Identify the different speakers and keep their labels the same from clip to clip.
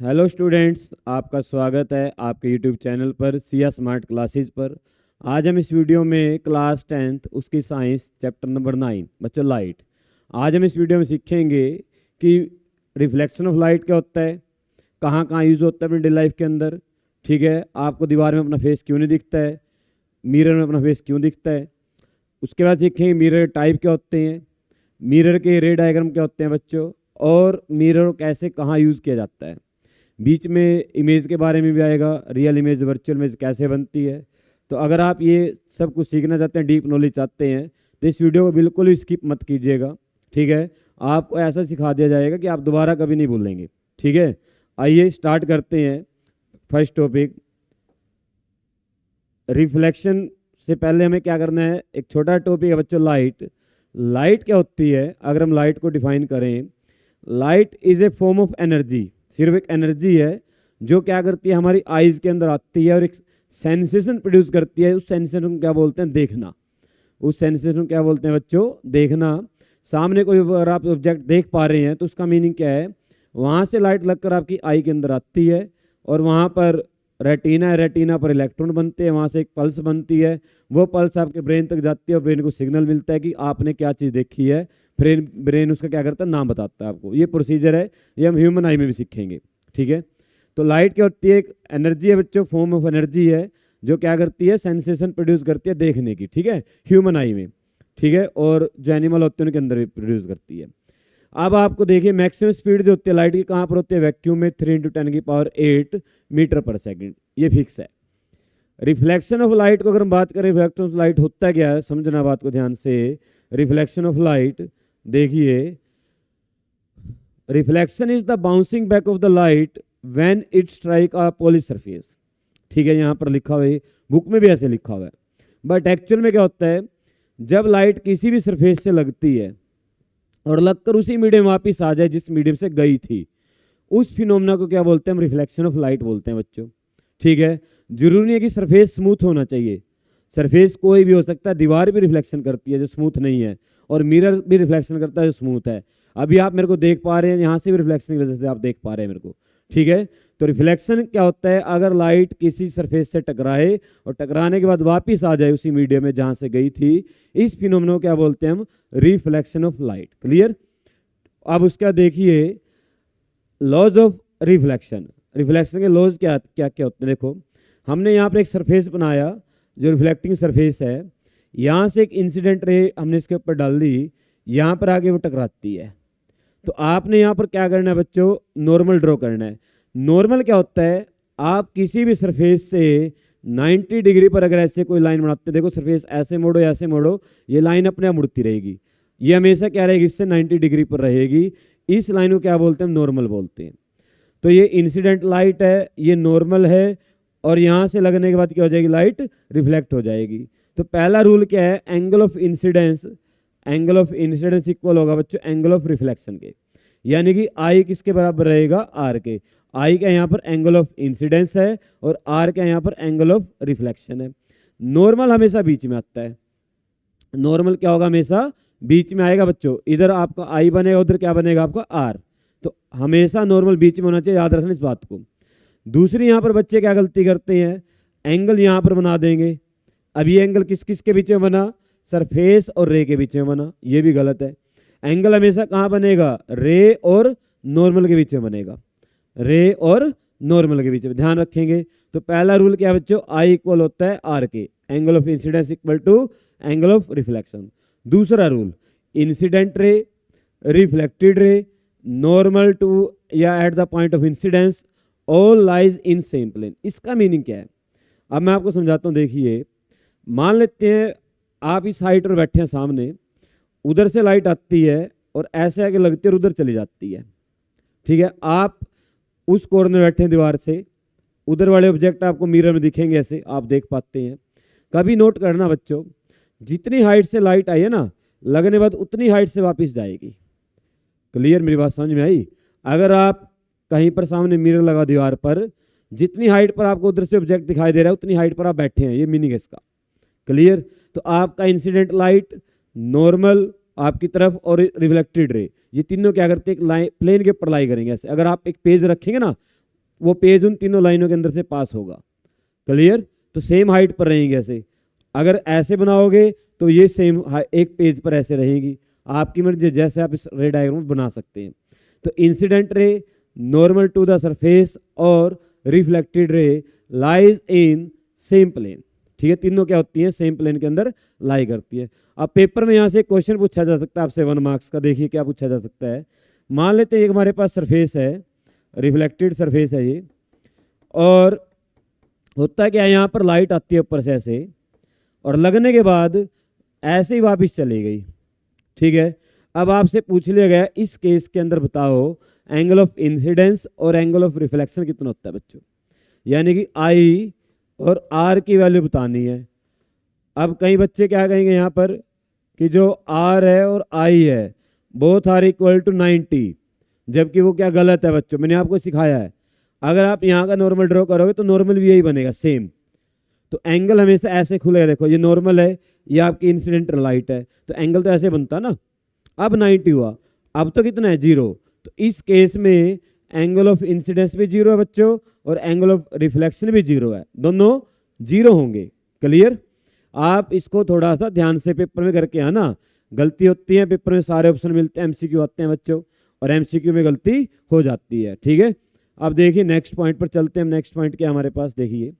Speaker 1: Hello students, आपका स्वागत है आपके यूट्यूब चैनल पर सिया स्मार्ट क्लासेस पर। आज हम इस वीडियो में क्लास 10th उसकी साइंस चैप्टर नंबर 9 बच्चों लाइट। आज हम इस वीडियो में सीखेंगे कि रिफ्लेक्शन ऑफ लाइट क्या होता है, कहाँ कहाँ यूज़ होता है अपनी डेली लाइफ के अंदर। ठीक है, आपको दीवार में अपना फेस क्यों नहीं दिखता है, मिरर में अपना फेस क्यों दिखता है। उसके बाद सीखेंगे मिरर टाइप क्या होते हैं, मिरर के रे डायग्राम क्या होते हैं बच्चों, और मिरर कैसे कहाँ यूज़ किया जाता है। बीच में इमेज के बारे में भी आएगा, रियल इमेज वर्चुअल इमेज कैसे बनती है। तो अगर आप ये सब कुछ सीखना चाहते हैं, डीप नॉलेज चाहते हैं, तो इस वीडियो को बिल्कुल भी स्किप मत कीजिएगा। ठीक है, आपको ऐसा सिखा दिया जाएगा कि आप दोबारा कभी नहीं भूलेंगे। ठीक है, आइए स्टार्ट करते हैं। फर्स्ट टॉपिक रिफ्लेक्शन से पहले हमें क्या करना है, एक छोटा टॉपिक है बच्चों लाइट। लाइट क्या होती है, अगर हम लाइट को डिफाइन करें, light is a form of energy, सिर्फ एक एनर्जी है जो क्या करती है, हमारी आईज के अंदर आती है और एक सेंसेशन प्रोड्यूस करती है। उस सेंसेशन को क्या बोलते हैं, देखना। उस सेंसेशन को क्या बोलते हैं बच्चों, देखना। सामने कोई अगर आप ऑब्जेक्ट देख पा रहे हैं तो उसका मीनिंग क्या है, वहाँ से लाइट लगकर आपकी आई के अंदर आती है और वहाँ पर रेटिना है, रेटिना पर इलेक्ट्रॉन बनते हैं, वहाँ से एक पल्स बनती है, वो पल्स आपके ब्रेन तक जाती है और ब्रेन को सिग्नल मिलता है कि आपने क्या चीज़ देखी है। ब्रेन ब्रेन उसका क्या करता है, नाम बताता है आपको। ये प्रोसीजर है, ये हम ह्यूमन आई में भी सीखेंगे। ठीक है, तो लाइट क्या होती है, एक एनर्जी है बच्चों, फॉर्म ऑफ एनर्जी है जो क्या करती है, सेंसेशन प्रोड्यूस करती है देखने की। ठीक है, ह्यूमन आई में। ठीक है, और जो एनिमल होते हैं उनके अंदर भी प्रोड्यूस करती है। अब आपको देखिए मैक्सिमम स्पीड जो होती है लाइट की कहाँ पर होती है, वैक्यूम में 3 × 10⁸ मीटर पर सेकंड, ये फिक्स है। रिफ्लेक्शन ऑफ लाइट को अगर हम बात करें, रिफ्लेक्शन ऑफ लाइट होता क्या है, समझना बात को ध्यान से। रिफ्लेक्शन ऑफ लाइट देखिए, reflection is the bouncing back of the light when it strike a polish surface. ठीक है, यहाँ पर लिखा हुआ है, बुक में भी ऐसे लिखा हुआ है, बट एक्चुअल में क्या होता है, जब लाइट किसी भी सरफेस से लगती है और लगकर उसी मीडियम वापिस आ जाए जिस मीडियम से गई थी, उस फिनोमेना को क्या बोलते हैं, हम रिफ्लेक्शन ऑफ लाइट बोलते हैं बच्चों। ठीक है, जरूरी नहीं है कि सरफेस स्मूथ होना चाहिए, सरफेस कोई भी हो सकता है। दीवार भी रिफ्लेक्शन करती है जो स्मूथ नहीं है, और मिरर भी रिफ्लेक्शन करता है जो स्मूथ है। अभी आप मेरे को देख पा रहे हैं, यहाँ से भी रिफ्लेक्शन की वजह से आप देख पा रहे हैं मेरे को। ठीक है, तो रिफ्लेक्शन क्या होता है, अगर लाइट किसी सरफेस से टकराए और टकराने के बाद वापिस आ जाए उसी मीडियम में जहाँ से गई थी, इस फिनोमेना को क्या बोलते हैं हम, रिफ्लेक्शन ऑफ लाइट। क्लियर। अब उसका देखिए लॉज ऑफ रिफ्लेक्शन। रिफ्लेक्शन के लॉज क्या क्या क्या होते हैं, देखो हमने यहाँ पर एक सरफेस बनाया जो रिफ्लेक्टिंग सरफेस है, यहाँ से एक इंसिडेंट रे हमने इसके ऊपर डाल दी, यहाँ पर आगे वो टकराती है। तो आपने यहाँ पर क्या करना है बच्चों, नॉर्मल ड्रॉ करना है। नॉर्मल क्या होता है, आप किसी भी सरफेस से 90 डिग्री पर अगर ऐसे कोई लाइन बनाते हैं, देखो सरफेस ऐसे मोड़ो ऐसे मोड़ो, ये लाइन अपने आप मुड़ती रहेगी, ये हमेशा क्या रहेगी, इससे 90 डिग्री पर रहेगी। इस लाइन को क्या बोलते हैं, नॉर्मल बोलते हैं। तो ये इंसिडेंट लाइट है, ये नॉर्मल है, और यहाँ से लगने के बाद क्या हो जाएगी, लाइट रिफ्लेक्ट हो जाएगी। तो पहला रूल क्या है, angle of incidence, angle of incidence equal होगा बच्चों एंगल ऑफ रिफ्लेक्शन के, यानी कि आई किसके बराबर रहेगा, आर के। आई का यहाँ पर एंगल ऑफ इंसिडेंस है और आर का यहाँ पर एंगल ऑफ रिफ्लेक्शन है। नॉर्मल हमेशा बीच में आता है, नॉर्मल क्या होगा, हमेशा बीच में आएगा बच्चों। इधर आपका आई बनेगा, उधर क्या बनेगा आपका आर, तो हमेशा नॉर्मल बीच में होना चाहिए, याद रखना इस बात को। दूसरी यहाँ पर बच्चे क्या गलती करते हैं, एंगल यहाँ पर बना देंगे। अब ये एंगल किस किस के बीच में बना, सरफेस और रे के बीच में बना, ये भी गलत है। एंगल हमेशा कहाँ बनेगा, रे और नॉर्मल के बीच में बनेगा, रे और नॉर्मल के बीच में, ध्यान रखेंगे। तो पहला रूल क्या है बच्चों, आई इक्वल होता है आर के, angle of incidence equal to angle of reflection. दूसरा rule, incident ray, reflected ray, normal to या at the point of incidence, all lies in same plane. इसका मीनिंग क्या है, अब मैं आपको समझाता हूँ। देखिए मान लेते हैं आप इस हाइट पर बैठे हैं, सामने उधर से लाइट आती है और ऐसे आके लगती है और उधर चली जाती है। ठीक है, आप उस कॉर्नर में बैठे हैं दीवार से, उधर वाले ऑब्जेक्ट आपको मिरर में दिखेंगे, ऐसे आप देख पाते हैं। कभी नोट करना बच्चों, जितनी हाइट से लाइट आई है ना, लगने बाद उतनी हाइट से वापस जाएगी। क्लियर, मेरी बात समझ में आई। अगर आप कहीं पर सामने मिरर लगा दीवार पर, जितनी हाइट पर आपको उधर से ऑब्जेक्ट दिखाई दे रहा है उतनी हाइट पर आप बैठे हैं, ये मीनिंग है इसका। क्लियर, तो आपका इंसिडेंट लाइट, नॉर्मल आपकी तरफ और रिफ्लेक्टेड रे, ये तीनों क्या करते हैं, एक लाइन प्लेन के ऊपर लाई करेंगे ऐसे। अगर आप एक पेज रखेंगे ना, वो पेज उन तीनों लाइनों के अंदर से पास होगा। क्लियर? तो सेम हाइट पर रहेंगे ऐसे। अगर ऐसे बनाओगे तो ये सेम एक पेज पर ऐसे रहेगी। आपकी मर्जी, जैसे आप इस रे डायग्राम बना सकते हैं। तो incident ray normal to the surface और reflected ray lies in same plane. ठीक है, तीनों क्या होती है? सेम प्लेन के अंदर लाई करती है। अब पेपर में यहाँ से क्वेश्चन पूछा जा सकता है आपसे 1 मार्क्स का। देखिए क्या पूछा जा सकता है। मान लेते हैं हमारे पास सरफेस है, रिफ्लेक्टेड सरफेस है ये, और होता है क्या, यहाँ पर लाइट आती है ऊपर से ऐसे, और लगने के बाद ऐसे ही वापस चली गई। ठीक है, अब आपसे पूछ लिया गया इस केस के अंदर बताओ एंगल ऑफ इंसिडेंस और एंगल ऑफ रिफ्लेक्शन कितना होता है बच्चों। यानी कि आई और आर की वैल्यू बतानी है। अब कई बच्चे क्या कहेंगे यहाँ पर कि जो आर है और आई है बोथ आर इक्वल टू 90, जबकि वो क्या गलत है बच्चों। मैंने आपको सिखाया है, अगर आप यहाँ का नॉर्मल ड्रॉ करोगे तो नॉर्मल भी यही बनेगा सेम। तो एंगल हमेशा ऐसे खुलेगा। देखो ये नॉर्मल है, ये आपकी इंसिडेंट लाइट है, तो एंगल तो ऐसे बनता ना। अब 90 हुआ, अब तो कितना है? 0। तो इस केस में एंगल ऑफ इंसिडेंस भी 0 है बच्चों, और एंगल ऑफ रिफ्लेक्शन भी 0 है, दोनों 0 होंगे। क्लियर? आप इसको थोड़ा सा ध्यान से पेपर में करके आना। गलती होती है पेपर में, सारे ऑप्शन मिलते हैं, एमसीक्यू आते हैं बच्चों, और एमसीक्यू में गलती हो जाती है। ठीक है, अब देखिए नेक्स्ट पॉइंट पर चलते हैं। नेक्स्ट पॉइंट क्या हमारे पास, देखिए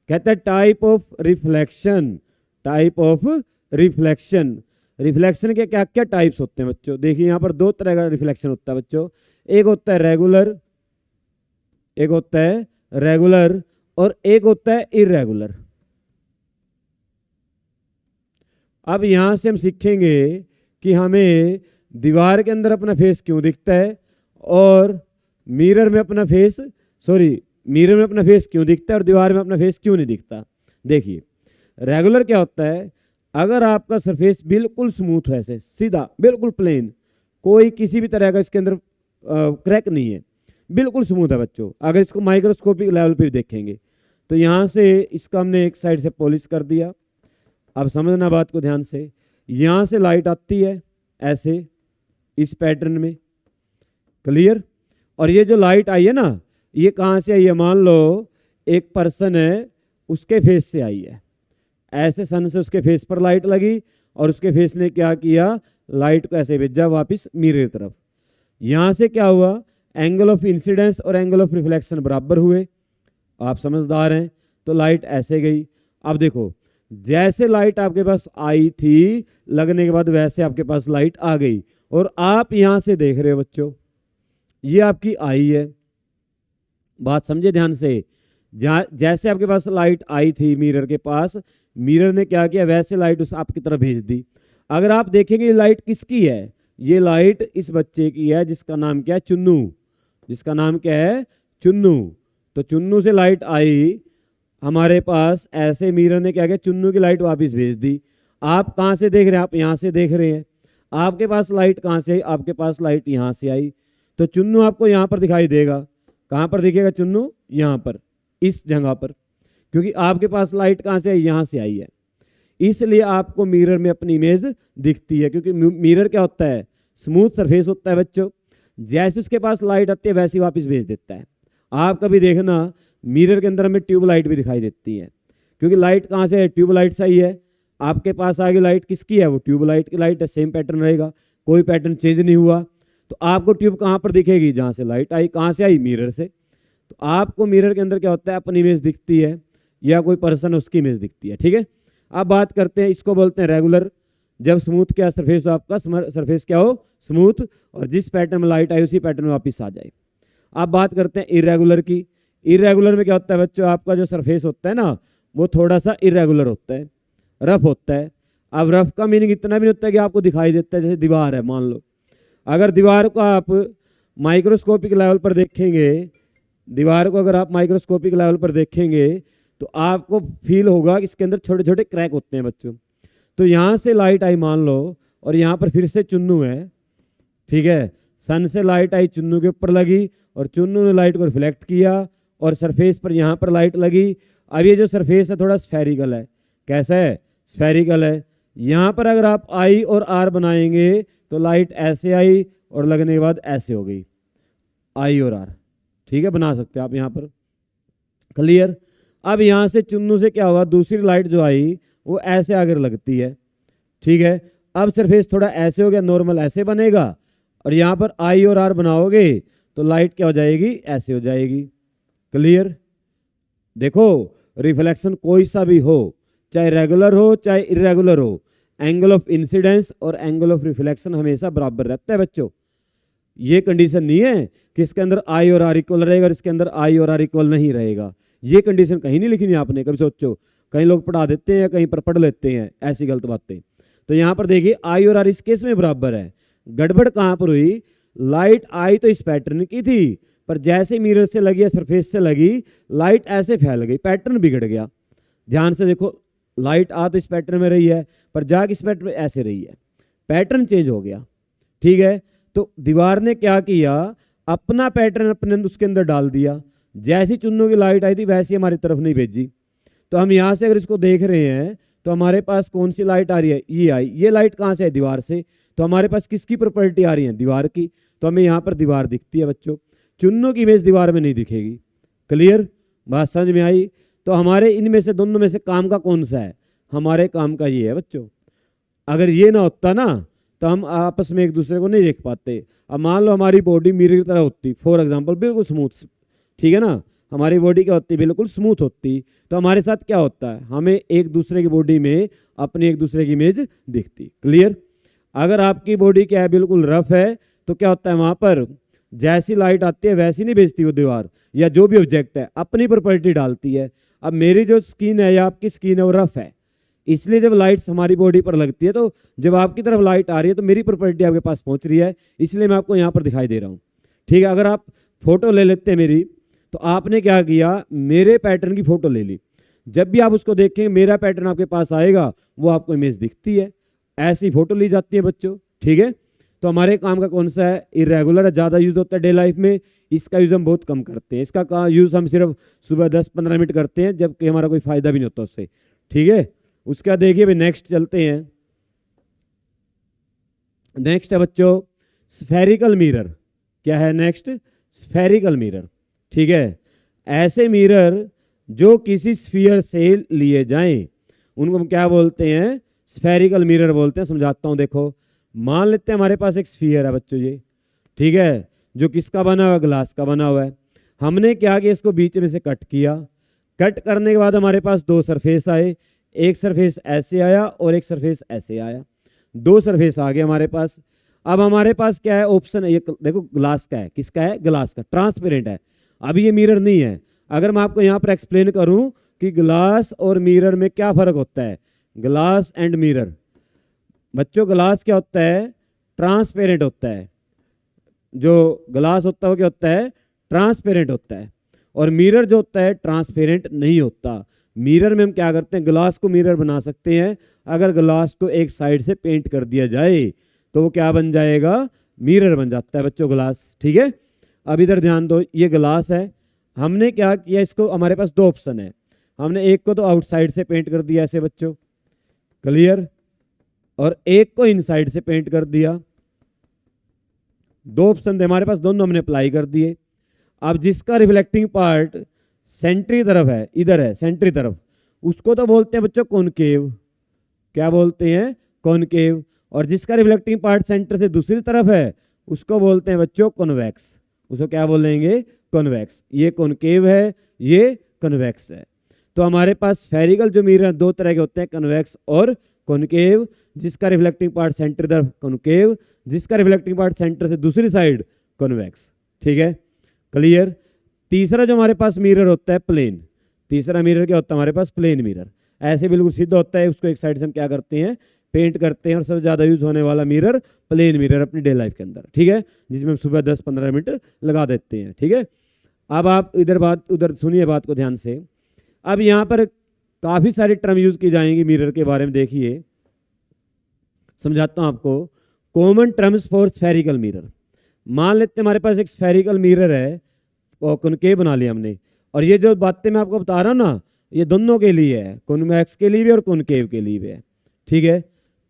Speaker 1: कहता है type of reflection. Type of reflection, reflection के क्या क्या टाइप्स होते हैं बच्चों। देखिए यहाँ पर 2 तरह का रिफ्लेक्शन होता है बच्चों। एक होता है रेगुलर, एक होता है रेगुलर, और एक होता है इरेगुलर। अब यहां से हम सीखेंगे कि हमें दीवार के अंदर अपना फेस क्यों दिखता है, और मिरर में अपना फेस, मिरर में अपना फेस क्यों दिखता है, और दीवार में अपना फेस क्यों नहीं दिखता। देखिए रेगुलर क्या होता है, अगर आपका सरफेस बिल्कुल स्मूथ है, ऐसे सीधा बिल्कुल प्लेन, कोई किसी भी तरह का इसके अंदर क्रैक नहीं है, बिल्कुल स्मूथ है बच्चों। अगर इसको माइक्रोस्कोपिक लेवल पे भी देखेंगे तो यहाँ से इसका हमने एक साइड से पॉलिश कर दिया। अब समझना बात को ध्यान से, यहाँ से लाइट आती है ऐसे इस पैटर्न में। क्लियर? और ये जो लाइट आई है ना, ये कहाँ से आई है? मान लो एक पर्सन है, उसके फेस से आई है। ऐसे सन से उसके फेस पर लाइट लगी, और उसके फेस ने क्या किया? लाइट को ऐसे भेजा वापस मिरर की तरफ। यहाँ से क्या हुआ? एंगल ऑफ इंसिडेंस और एंगल ऑफ रिफ्लेक्शन बराबर हुए। आप समझदार हैं, तो लाइट ऐसे गई। अब देखो जैसे लाइट आपके पास आई थी, लगने के बाद वैसे आपके पास लाइट आ गई, और आप यहां से देख रहे हो बच्चों, ये आपकी आई है। बात समझे ध्यान से। जैसे आपके पास लाइट आई थी मिरर के पास, मिरर ने क्या किया? वैसे लाइट उस आपकी तरफ भेज दी। अगर आप देखेंगे ये लाइट किसकी है? ये लाइट इस बच्चे की है, जिसका नाम क्या है? चुन्नू। जिसका नाम क्या है? चुन्नू। तो चुन्नू से लाइट आई हमारे पास, ऐसे मिरर ने क्या किया? चुन्नू की लाइट वापस भेज दी। आप कहाँ से देख रहे हैं? आप यहाँ से देख रहे हैं। आपके पास लाइट कहाँ से आई? आपके पास लाइट यहाँ से आई। तो चुन्नू आपको यहाँ पर दिखाई देगा। कहाँ पर दिखेगा चुन्नू? यहाँ पर, इस जगह पर, क्योंकि आपके पास लाइट कहाँ से आई? यहाँ से आई है। इसलिए आपको मिरर में अपनी इमेज दिखती है, क्योंकि मिरर क्या होता है? स्मूथ सरफेस होता है बच्चों। जैसे उसके पास लाइट आती है वैसे ही वापस भेज देता है। आप कभी देखना मिरर के अंदर हमें ट्यूब लाइट भी दिखाई देती है, क्योंकि लाइट कहाँ से है? ट्यूब लाइट से ही है। आपके पास आगे लाइट किसकी है? वो ट्यूब लाइट की लाइट है, सेम पैटर्न रहेगा, कोई पैटर्न चेंज नहीं हुआ। तो आपको ट्यूब कहाँ पर दिखेगी? जहाँ से लाइट आई। कहाँ से आई? मिरर से। तो आपको मिरर के अंदर क्या होता है? अपनी इमेज दिखती है, या कोई पर्सन उसकी इमेज दिखती है। ठीक है, अब बात करते हैं, इसको बोलते हैं रेगुलर। जब स्मूथ क्या सरफेस हो, आपका सरफेस क्या हो? स्मूथ, और जिस पैटर्न में लाइट आई उसी पैटर्न में वापस आ जाए। अब बात करते हैं इरेगुलर की। इरेगुलर में क्या होता है बच्चों? आपका जो सरफेस होता है ना, वो थोड़ा सा इरेगुलर होता है, रफ होता है। अब रफ का मीनिंग इतना भी नहीं होता है कि आपको दिखाई देता है। जैसे दीवार है, मान लो अगर दीवार को आप माइक्रोस्कोपिक लेवल पर देखेंगे, दीवार को अगर आप माइक्रोस्कोपिक लेवल पर देखेंगे तो आपको फील होगा कि इसके अंदर छोटे छोटे क्रैक होते हैं बच्चों। तो यहाँ से लाइट आई मान लो, और यहाँ पर फिर से चुन्नू है। ठीक है, सन से लाइट आई, चुन्नू के ऊपर लगी, और चुन्नू ने लाइट को रिफ्लेक्ट किया, और सरफेस पर यहाँ पर लाइट लगी। अब ये जो सरफेस है थोड़ा स्फेरिकल है। कैसा है? स्फेरिकल है। यहाँ पर अगर आप आई और आर बनाएंगे तो लाइट ऐसे आई, और लगने के बाद ऐसे हो गई, आई और आर। ठीक है, बना सकते हैं आप यहाँ पर। क्लियर। अब यहाँ से चुन्नू से क्या हुआ, दूसरी लाइट जो आई वो ऐसे आकर लगती है। ठीक है, अब सरफेस थोड़ा ऐसे हो गया, नॉर्मल ऐसे बनेगा, और यहाँ पर आई और आर बनाओगे तो लाइट क्या हो जाएगी, ऐसे हो जाएगी। क्लियर। देखो रिफ्लेक्शन कोई सा भी हो, चाहे रेगुलर हो चाहे इरेगुलर हो, एंगल ऑफ इंसिडेंस और एंगल ऑफ रिफ्लेक्शन हमेशा बराबर रहता है बच्चों। ये कंडीशन नहीं है कि इसके अंदर आई और आर इक्वल रहेगा और इसके अंदर आई और आर इक्वल नहीं रहेगा। ये कंडीशन कहीं नहीं लिखी नहीं आपने, कभी सोचो। कई लोग पढ़ा देते हैं, कहीं पर पढ़ लेते हैं ऐसी गलत बातें। तो यहाँ पर देखिए आई और आर इस केस में बराबर है। गड़बड़ कहाँ पर हुई, लाइट आई तो इस पैटर्न की थी, पर जैसे मिरर से लगी या सरफेस से लगी, लाइट ऐसे फैल गई, पैटर्न बिगड़ गया। ध्यान से देखो, लाइट आ तो इस पैटर्न में रही है, पर जाके इस पैटर्न में ऐसे रही है, पैटर्न चेंज हो गया। ठीक है, तो दीवार ने क्या किया, अपना पैटर्न अपने उसके अंदर डाल दिया। जैसी चुन्नों की लाइट आई थी वैसी हमारी तरफ नहीं भेजी। तो हम यहाँ से अगर इसको देख रहे हैं तो हमारे पास कौन सी लाइट आ रही है, ये आई। ये लाइट कहाँ से है, दीवार से। तो हमारे पास किसकी प्रॉपर्टी आ रही है, दीवार की। तो हमें यहाँ पर दीवार दिखती है बच्चों, चुन्नों की इमेज दीवार में नहीं दिखेगी। क्लियर, बात समझ में आई। तो हमारे इनमें से दोनों में से काम का कौन सा है, हमारे काम का ये है बच्चों। अगर ये ना होता ना तो हम आपस में एक दूसरे को नहीं देख पाते। अब मान लो हमारी बॉडी मिरर की तरह होती, फॉर एग्जांपल बिल्कुल स्मूथ, ठीक है ना, हमारी बॉडी क्या होती, बिल्कुल स्मूथ होती, तो हमारे साथ क्या होता है, हमें एक दूसरे की बॉडी में अपनी एक दूसरे की इमेज दिखती। क्लियर। अगर आपकी बॉडी क्या है, बिल्कुल रफ है, तो क्या होता है, वहां पर जैसी लाइट आती है वैसी नहीं भेजती वो दीवार, या जो भी ऑब्जेक्ट है अपनी प्रॉपर्टी डालती है। अब मेरी जो स्किन है या आपकी स्किन है वो रफ है, इसलिए जब लाइट्स हमारी बॉडी पर लगती है, तो जब आपकी तरफ लाइट आ रही है तो मेरी प्रॉपर्टी आपके पास पहुंच रही है, इसलिए मैं आपको यहाँ पर दिखाई दे रहा हूँ। ठीक है, अगर आप फोटो ले लेते हैं मेरी, तो आपने क्या किया, मेरे पैटर्न की फोटो ले ली। जब भी आप उसको देखेंगे मेरा पैटर्न आपके पास आएगा, वो आपको इमेज दिखती है, ऐसी फोटो ली जाती है बच्चों। ठीक है, तो हमारे काम का कौन सा है, इरेगुलर है, ज़्यादा यूज होता है डे लाइफ में, इसका यूज हम बहुत कम करते हैं। इसका यूज हम सिर्फ सुबह 10-15 मिनट करते हैं, जबकि हमारा कोई फायदा भी नहीं होता उससे। ठीक है, उसका देखिए भाई, नेक्स्ट चलते हैं। नेक्स्ट है बच्चों स्फेरिकल मिरर। क्या है नेक्स्ट, स्फेरिकल मिरर। ठीक है, ऐसे मिरर जो किसी स्फीयर से लिए जाएं उनको हम क्या बोलते हैं, स्फेरिकल मिरर बोलते हैं। समझाता हूं, देखो मान लेते हैं हमारे पास एक स्फीयर है बच्चों ये, ठीक है, जो किसका बना हुआ है, ग्लास का बना हुआ है। हमने क्या किया, इसको बीच में से कट किया। कट करने के बाद हमारे पास दो सरफेस आए, एक सरफेस ऐसे आया और एक सरफेस ऐसे आया, दो सरफेस आ गए हमारे पास। अब हमारे पास क्या है, ऑप्शन है, ये देखो ग्लास का है, किसका है, ग्लास का, ट्रांसपेरेंट है। अब ये मिरर नहीं है। अगर मैं आपको यहाँ पर एक्सप्लेन करूं कि ग्लास और मिरर में क्या फर्क होता है, ग्लास एंड मिरर। बच्चों ग्लास क्या होता है, ट्रांसपेरेंट होता है। जो ग्लास होता है वो क्या होता है, ट्रांसपेरेंट होता है। और मिरर जो होता है ट्रांसपेरेंट नहीं होता। मिरर में हम क्या करते हैं, ग्लास को मिरर बना सकते हैं। अगर ग्लास को एक साइड से पेंट कर दिया जाए तो वो क्या बन जाएगा, मिरर बन जाता है बच्चों ग्लास। ठीक है, अब इधर ध्यान दो, ये ग्लास है, हमने क्या किया, इसको हमारे पास दो ऑप्शन है, हमने एक को तो आउटसाइड से पेंट कर दिया ऐसे बच्चों, क्लियर, और एक को इनसाइड से पेंट कर दिया। दो ऑप्शन थे हमारे पास, दोनों हमने अप्लाई कर दिए। अब जिसका रिफ्लेक्टिंग पार्ट सेंट्री तरफ है, इधर है सेंट्री तरफ, उसको तो बोलते हैं बच्चों कॉनकेव। क्या बोलते हैं, कॉनकेव। और जिसका रिफ्लेक्टिंग पार्ट सेंटर से दूसरी तरफ है उसको बोलते हैं बच्चों कॉन्वेक्स। उसको क्या बोलेंगे, कॉन्वेक्स। ये कॉनकेव है, ये कॉन्वेक्स है। तो हमारे पास स्फेरिकल जो मिरर दो तरह के होते हैं, कॉन्वेक्स और कॉनकेव। जिसका रिफ्लेक्टिंग पार्ट सेंटर तरफ कॉनकेव, जिसका रिफ्लेक्टिंग पार्ट सेंटर से दूसरी साइड कॉन्वेक्स। ठीक है, क्लियर। तीसरा जो हमारे पास मिरर होता है प्लेन। तीसरा मिरर क्या होता है हमारे पास, प्लेन मिरर। ऐसे बिल्कुल सीधा होता है, उसको एक साइड से हम क्या करते हैं, पेंट करते हैं। और सबसे ज़्यादा यूज होने वाला मिरर प्लेन मिरर अपनी डे लाइफ के अंदर। ठीक है, जिसमें हम सुबह 10-15 मिनट लगा देते हैं। ठीक है, अब आप उधर सुनिए बात को ध्यान से। अब यहाँ पर काफ़ी सारी टर्म यूज की जाएंगी मिरर के बारे में, देखिए समझाता हूँ आपको। Common terms for spherical mirror. मान लेते हैं हमारे पास एक स्फेरिकल मिरर है और कॉनकेव बना लिया हमने, और ये जो बातें मैं आपको बता रहा हूँ ना, ये दोनों के लिए है, कॉन्वेक्स के लिए भी और कॉनकेव के लिए भी है। ठीक है,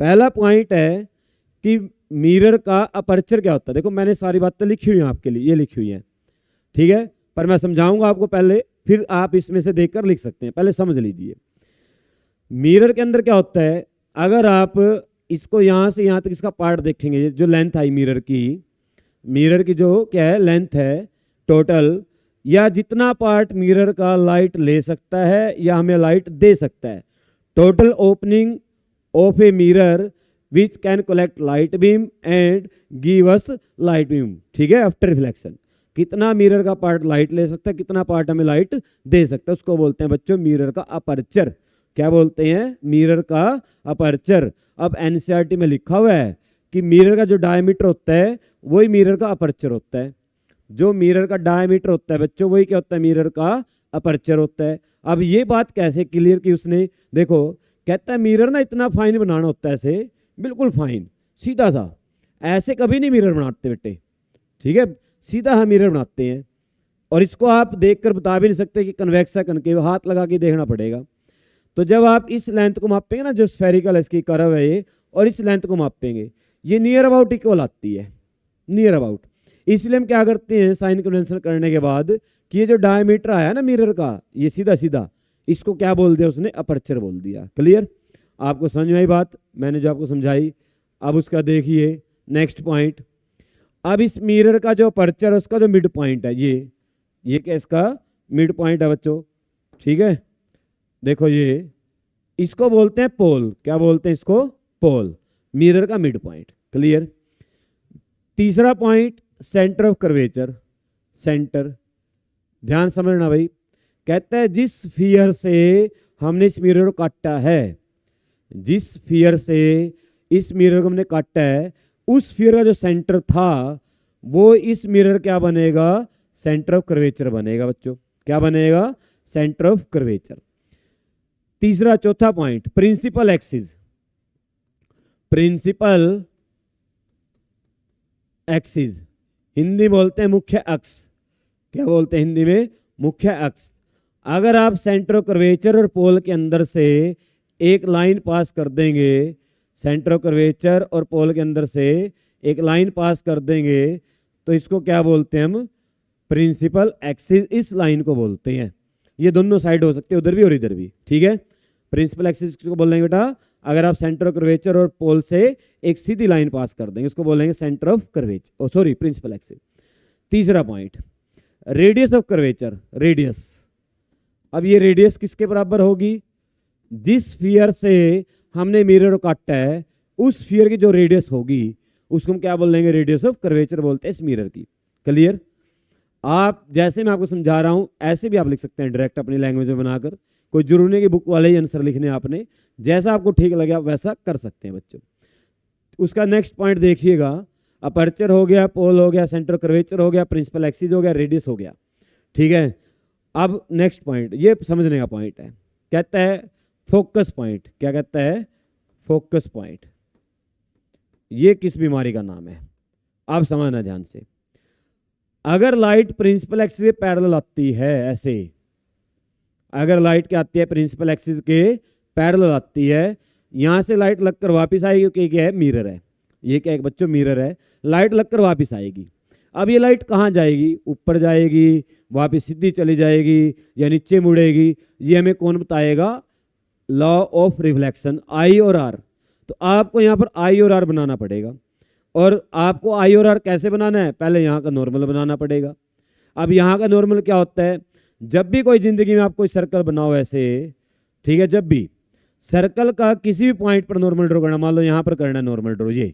Speaker 1: पहला पॉइंट है कि मिरर का अपर्चर क्या होता है। देखो मैंने सारी बातें लिखी हुई हैं आपके लिए, ये लिखी हुई हैं, ठीक है, पर मैं समझाऊंगा आपको पहले, फिर आप इसमें से देखकर लिख सकते हैं। पहले समझ लीजिए मिरर के अंदर क्या होता है। अगर आप इसको यहाँ से यहाँ तक इसका पार्ट देखेंगे, जो लेंथ आई मिरर की जो क्या है लेंथ है टोटल, या जितना पार्ट मिरर का लाइट ले सकता है या हमें लाइट दे सकता है, total opening of a mirror which can collect light beam and give us light beam. ठीक है, आफ्टर रिफ्लेक्शन कितना मिरर का पार्ट लाइट ले सकता है, कितना पार्ट हमें लाइट दे सकता है, उसको बोलते हैं बच्चों मिरर का अपर्चर। क्या बोलते हैं? मिरर का अपर्चर। अब एनसीईआरटी में लिखा हुआ है कि मिरर का जो डायमीटर होता है वही मिरर का अपर्चर होता है। जो मिरर का डायमीटर होता है बच्चों वही क्या होता है? मिरर का अपर्चर होता है। अब ये बात कैसे क्लियर की उसने? देखो कहता है मिरर ना इतना फाइन बनाना होता है, ऐसे बिल्कुल फाइन सीधा सा, ऐसे कभी नहीं मिरर बनाते बेटे। ठीक है, सीधा हम मिरर बनाते हैं और इसको आप देखकर बता भी नहीं सकते कि कन्वेक्स है कनकेव, हाथ लगा के देखना पड़ेगा। तो जब आप इस लेंथ को मापेंगे ना, जो स्फेरिकल इसकी कर्व है ये, और इस लेंथ को मापेंगे, ये नियर अबाउट इक्वल आती है, नियर अबाउट। इसलिए हम क्या करते हैं साइन कन्वेंशन करने के बाद कि ये जो डायमीटर आया ना मिरर का, ये सीधा सीधा इसको क्या बोल दिया उसने? अपर्चर बोल दिया। क्लियर? आपको समझ में आई बात मैंने जो आपको समझाई? अब उसका देखिए नेक्स्ट पॉइंट। अब इस मिरर का जो अपर्चर है उसका जो मिड पॉइंट है, ये क्या इसका मिड पॉइंट है बच्चों। ठीक है, देखो ये इसको बोलते हैं पोल। क्या बोलते हैं इसको? पोल, मिरर का मिड पॉइंट। क्लियर? तीसरा point centre of curvature. Centre, ध्यान समझना भाई। कहता है जिस स्फीयर से हमने इस मिरर को काटा है, जिस स्फीयर से इस मिरर को हमने काटा है, उस स्फीयर का जो सेंटर था वो इस मिरर क्या बनेगा? सेंटर ऑफ कर्वेचर बनेगा बच्चों। क्या बनेगा? Centre of curvature. तीसरा चौथा point principal axis. Principal axis Hindi बोलते हैं मुख्य अक्ष। क्या बोलते हैं हिंदी में? मुख्य अक्ष। अगर आप सेंटर ऑफ कर्वेचर और पोल के अंदर से एक लाइन पास कर देंगे, सेंटर ऑफ कर्वेचर और पोल के अंदर से एक लाइन पास कर देंगे, तो इसको क्या बोलते हैं हम? Principal axis. इस लाइन को बोलते हैं। ये दोनों साइड हो सकते हैं, उधर भी और इधर भी। ठीक है, प्रिंसिपल एक्सिस को बोलेंगे बेटा अगर आप सेंटर ऑफ कर्वेचर और पोल से एक सीधी लाइन पास कर देंगे, उसको बोलेंगे centre of curvature, sorry principal axis. तीसरा point radius of curvature. Radius, अब ये रेडियस किसके बराबर होगी? जिस स्फीयर से हमने मिरर को काटा है उस स्फीयर की जो रेडियस होगी उसको हम क्या बोलेंगे? रेडियस ऑफ कर्वेचर बोलते हैं इस मिरर की। क्लियर? आप जैसे मैं आपको समझा रहा हूं ऐसे भी आप लिख सकते हैं डायरेक्ट अपनी लैंग्वेज में बनाकर। कोई जरूरी नहीं कि बुक वाले ही आंसर लिखने आपने, जैसा आपको ठीक लगे आप वैसा कर सकते हैं बच्चों। उसका नेक्स्ट पॉइंट देखिएगा। अपर्चर हो गया, पोल हो गया, सेंटर कर्वेचर हो गया, प्रिंसिपल एक्सिस हो गया, रेडियस हो गया। ठीक है, अब नेक्स्ट पॉइंट ये समझने का पॉइंट है। कहता है फोकस पॉइंट। क्या कहता है? Focus point. ये किस बीमारी का नाम है आप समझना ध्यान से। अगर लाइट प्रिंसिपल एक्सिस के पैरेलल आती है, ऐसे अगर लाइट क्या आती है? प्रिंसिपल एक्सिस के पैरेलल आती है, यहां से लाइट लगकर वापस आएगी क्योंकि क्या है? मिरर है। ये क्या एक बच्चों मिरर है, लाइट लगकर वापस आएगी। अब ये लाइट कहाँ जाएगी? ऊपर जाएगी, वापस सीधी चली जाएगी या नीचे मुड़ेगी? ये हमें कौन बताएगा? लॉ ऑफ रिफ्लेक्शन, आई और आर। तो आपको यहाँ पर आई और आर बनाना पड़ेगा। और आपको आई और आर कैसे बनाना है? पहले यहाँ का नॉर्मल बनाना पड़ेगा। अब यहाँ का नॉर्मल क्या होता है? जब भी कोई जिंदगी में आप कोई सर्कल बनाओ ऐसे, ठीक है, जब भी सर्कल का किसी भी पॉइंट पर नॉर्मल ड्रॉ करना, मान लो यहाँ पर करना है नॉर्मल ड्रॉ, ये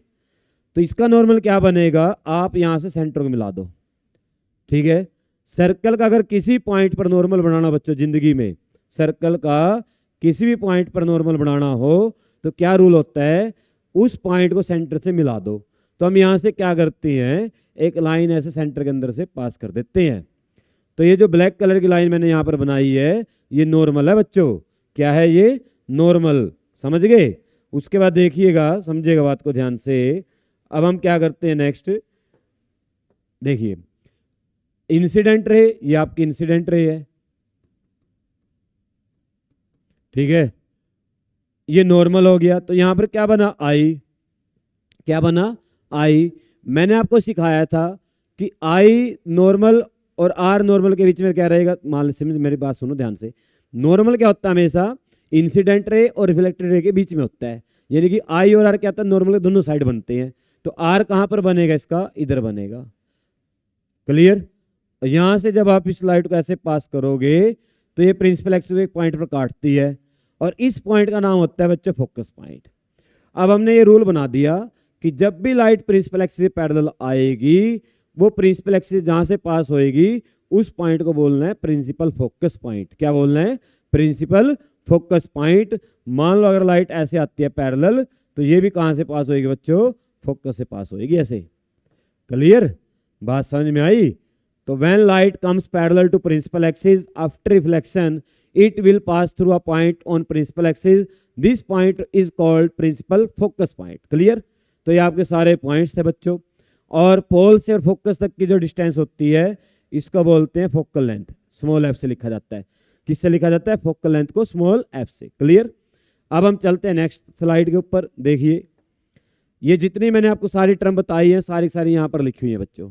Speaker 1: तो इसका नॉर्मल क्या बनेगा? आप यहाँ से सेंटर को मिला दो। ठीक है, सर्कल का अगर किसी पॉइंट पर नॉर्मल बनाना बच्चों जिंदगी में, सर्कल का किसी भी पॉइंट पर नॉर्मल बनाना हो तो क्या रूल होता है? उस पॉइंट को सेंटर से मिला दो। तो हम यहाँ से क्या करते हैं? एक लाइन ऐसे सेंटर के अंदर से पास कर देते हैं। तो ये जो ब्लैक कलर की लाइन मैंने यहाँ पर बनाई है ये नॉर्मल है बच्चों। क्या है ये? नॉर्मल। समझ गए? उसके बाद देखिएगा, समझिएगा बात को ध्यान से। अब हम क्या करते हैं नेक्स्ट, देखिए इंसिडेंट रे, ये आपकी इंसिडेंट रे है। ठीक है, ये नॉर्मल हो गया। तो यहां पर क्या बना? आई। क्या बना? आई। मैंने आपको सिखाया था कि आई नॉर्मल और आर नॉर्मल के बीच में क्या रहेगा, मान लीजिए मेरी बात सुनो ध्यान से। नॉर्मल क्या होता है हमेशा इंसिडेंट रे और रिफ्लेक्टेड रे के बीच में होता है, यानी कि आई और आर क्या होता है, नॉर्मल के दोनों साइड बनते हैं। तो आर कहाँ पर बनेगा, इसका इधर बनेगा। क्लियर। यहां से जब आप इस लाइट को ऐसे पास करोगे तो ये प्रिंसिपल एक्सिस को एक पॉइंट पर काटती है, और इस पॉइंट का नाम होता है बच्चों फोकस पॉइंट। अब हमने ये रूल बना दिया कि जब भी लाइट प्रिंसिपल एक्सिस से पैरेलल आएगी, वो प्रिंसिपल एक्सिस जहां से पास होएगी उस पॉइंट को बोलना है प्रिंसिपल फोकस पॉइंट। क्या बोलना है, प्रिंसिपल फोकस पॉइंट। मान लो अगर लाइट ऐसे आती है पैरेलल, तो ये भी कहां से पास होएगी बच्चों, फोकस से पास होएगी ऐसे। क्लियर, बात समझ में आई। तो when light comes parallel to principal axis after reflection, it will pass through a point on principal axis. This point is called principal focus point. Clear? तो ये आपके सारे पॉइंट्स थे बच्चों। और पोल से और फोकस तक की जो डिस्टेंस होती है इसको बोलते हैं फोकल लेंथ, स्मॉल एफ से लिखा जाता है। किससे लिखा जाता है, फोकल लेंथ को स्मॉल एफ से। क्लियर। अब हम चलते हैं नेक्स्ट स्लाइड के ऊपर। देखिए ये जितनी मैंने आपको सारी टर्म बताई है सारी सारी यहाँ पर लिखी हुई है बच्चों।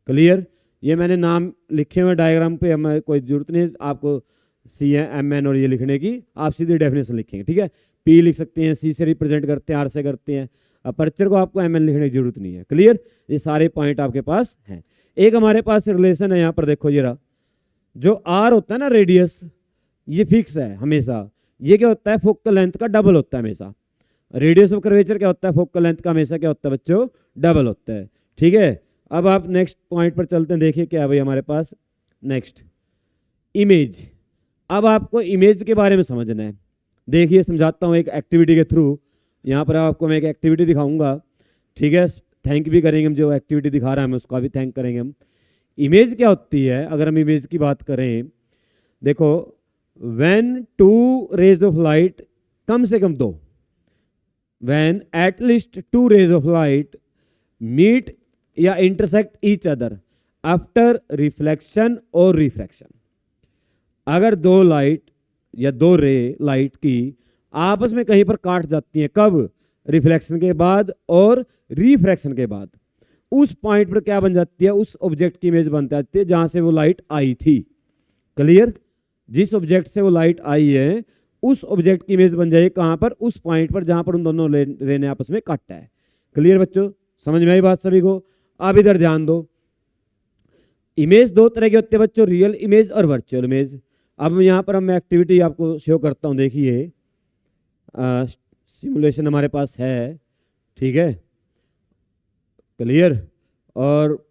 Speaker 1: क्लियर। ये मैंने नाम लिखे हुए डायग्राम पे, हमें कोई जरूरत नहीं है आपको सी है एम एन और ये लिखने की, आप सीधी डेफिनेशन लिखेंगे। ठीक है, पी लिख सकते हैं, सी से रिप्रेजेंट करते हैं, आर से करते हैं। अपर्चर को आपको एम एन लिखने की जरूरत नहीं है। क्लियर, ये सारे पॉइंट आपके पास हैं। एक हमारे पास रिलेशन है यहाँ पर, देखो ये रहा, जो आर होता है ना रेडियस, ये फिक्स है हमेशा। ये क्या होता है, फोकल लेंथ का डबल होता है हमेशा। रेडियस ऑफ कर्वेचर क्या होता है, फोकल लेंथ का हमेशा क्या होता है बच्चों, डबल होता है। ठीक है, अब आप नेक्स्ट पॉइंट पर चलते हैं। देखिए क्या भाई हमारे पास नेक्स्ट, इमेज। अब आपको इमेज के बारे में समझना है। देखिए समझाता हूँ एक एक्टिविटी के थ्रू। यहाँ पर आपको मैं एक एक्टिविटी दिखाऊंगा। ठीक है, थैंक भी करेंगे हम, जो एक्टिविटी दिखा रहा है हमें उसका भी थैंक करेंगे हम। इमेज क्या होती है, अगर हम इमेज की बात करें, देखो when two rays of light, कम से कम दो, when at least two rays of light meet या intersect each other after reflection और रिफ्रैक्शन। अगर दो लाइट या दो रे लाइट की आपस में कहीं पर काट जाती हैं, कब, रिफ्लेक्शन के बाद और रिफ्रैक्शन के बाद, उस पॉइंट पर क्या बन जाती है, उस ऑब्जेक्ट की इमेज बन जाती है जहां से वो लाइट आई थी। क्लियर, जिस ऑब्जेक्ट से वो लाइट आई है उस ऑब्जेक्ट की इमेज बन जाएगी कहां पर, उस पॉइंट पर जहां पर उन दोनों रे ने आपस में काटा है। क्लियर बच्चों, समझ में आई बात सभी को। अब इधर ध्यान दो, इमेज दो तरह की होती है बच्चों, रियल इमेज और वर्चुअल इमेज। अब यहाँ पर मैं एक्टिविटी आपको शो करता हूँ। देखिए सिमुलेशन हमारे पास है, ठीक है, क्लियर। और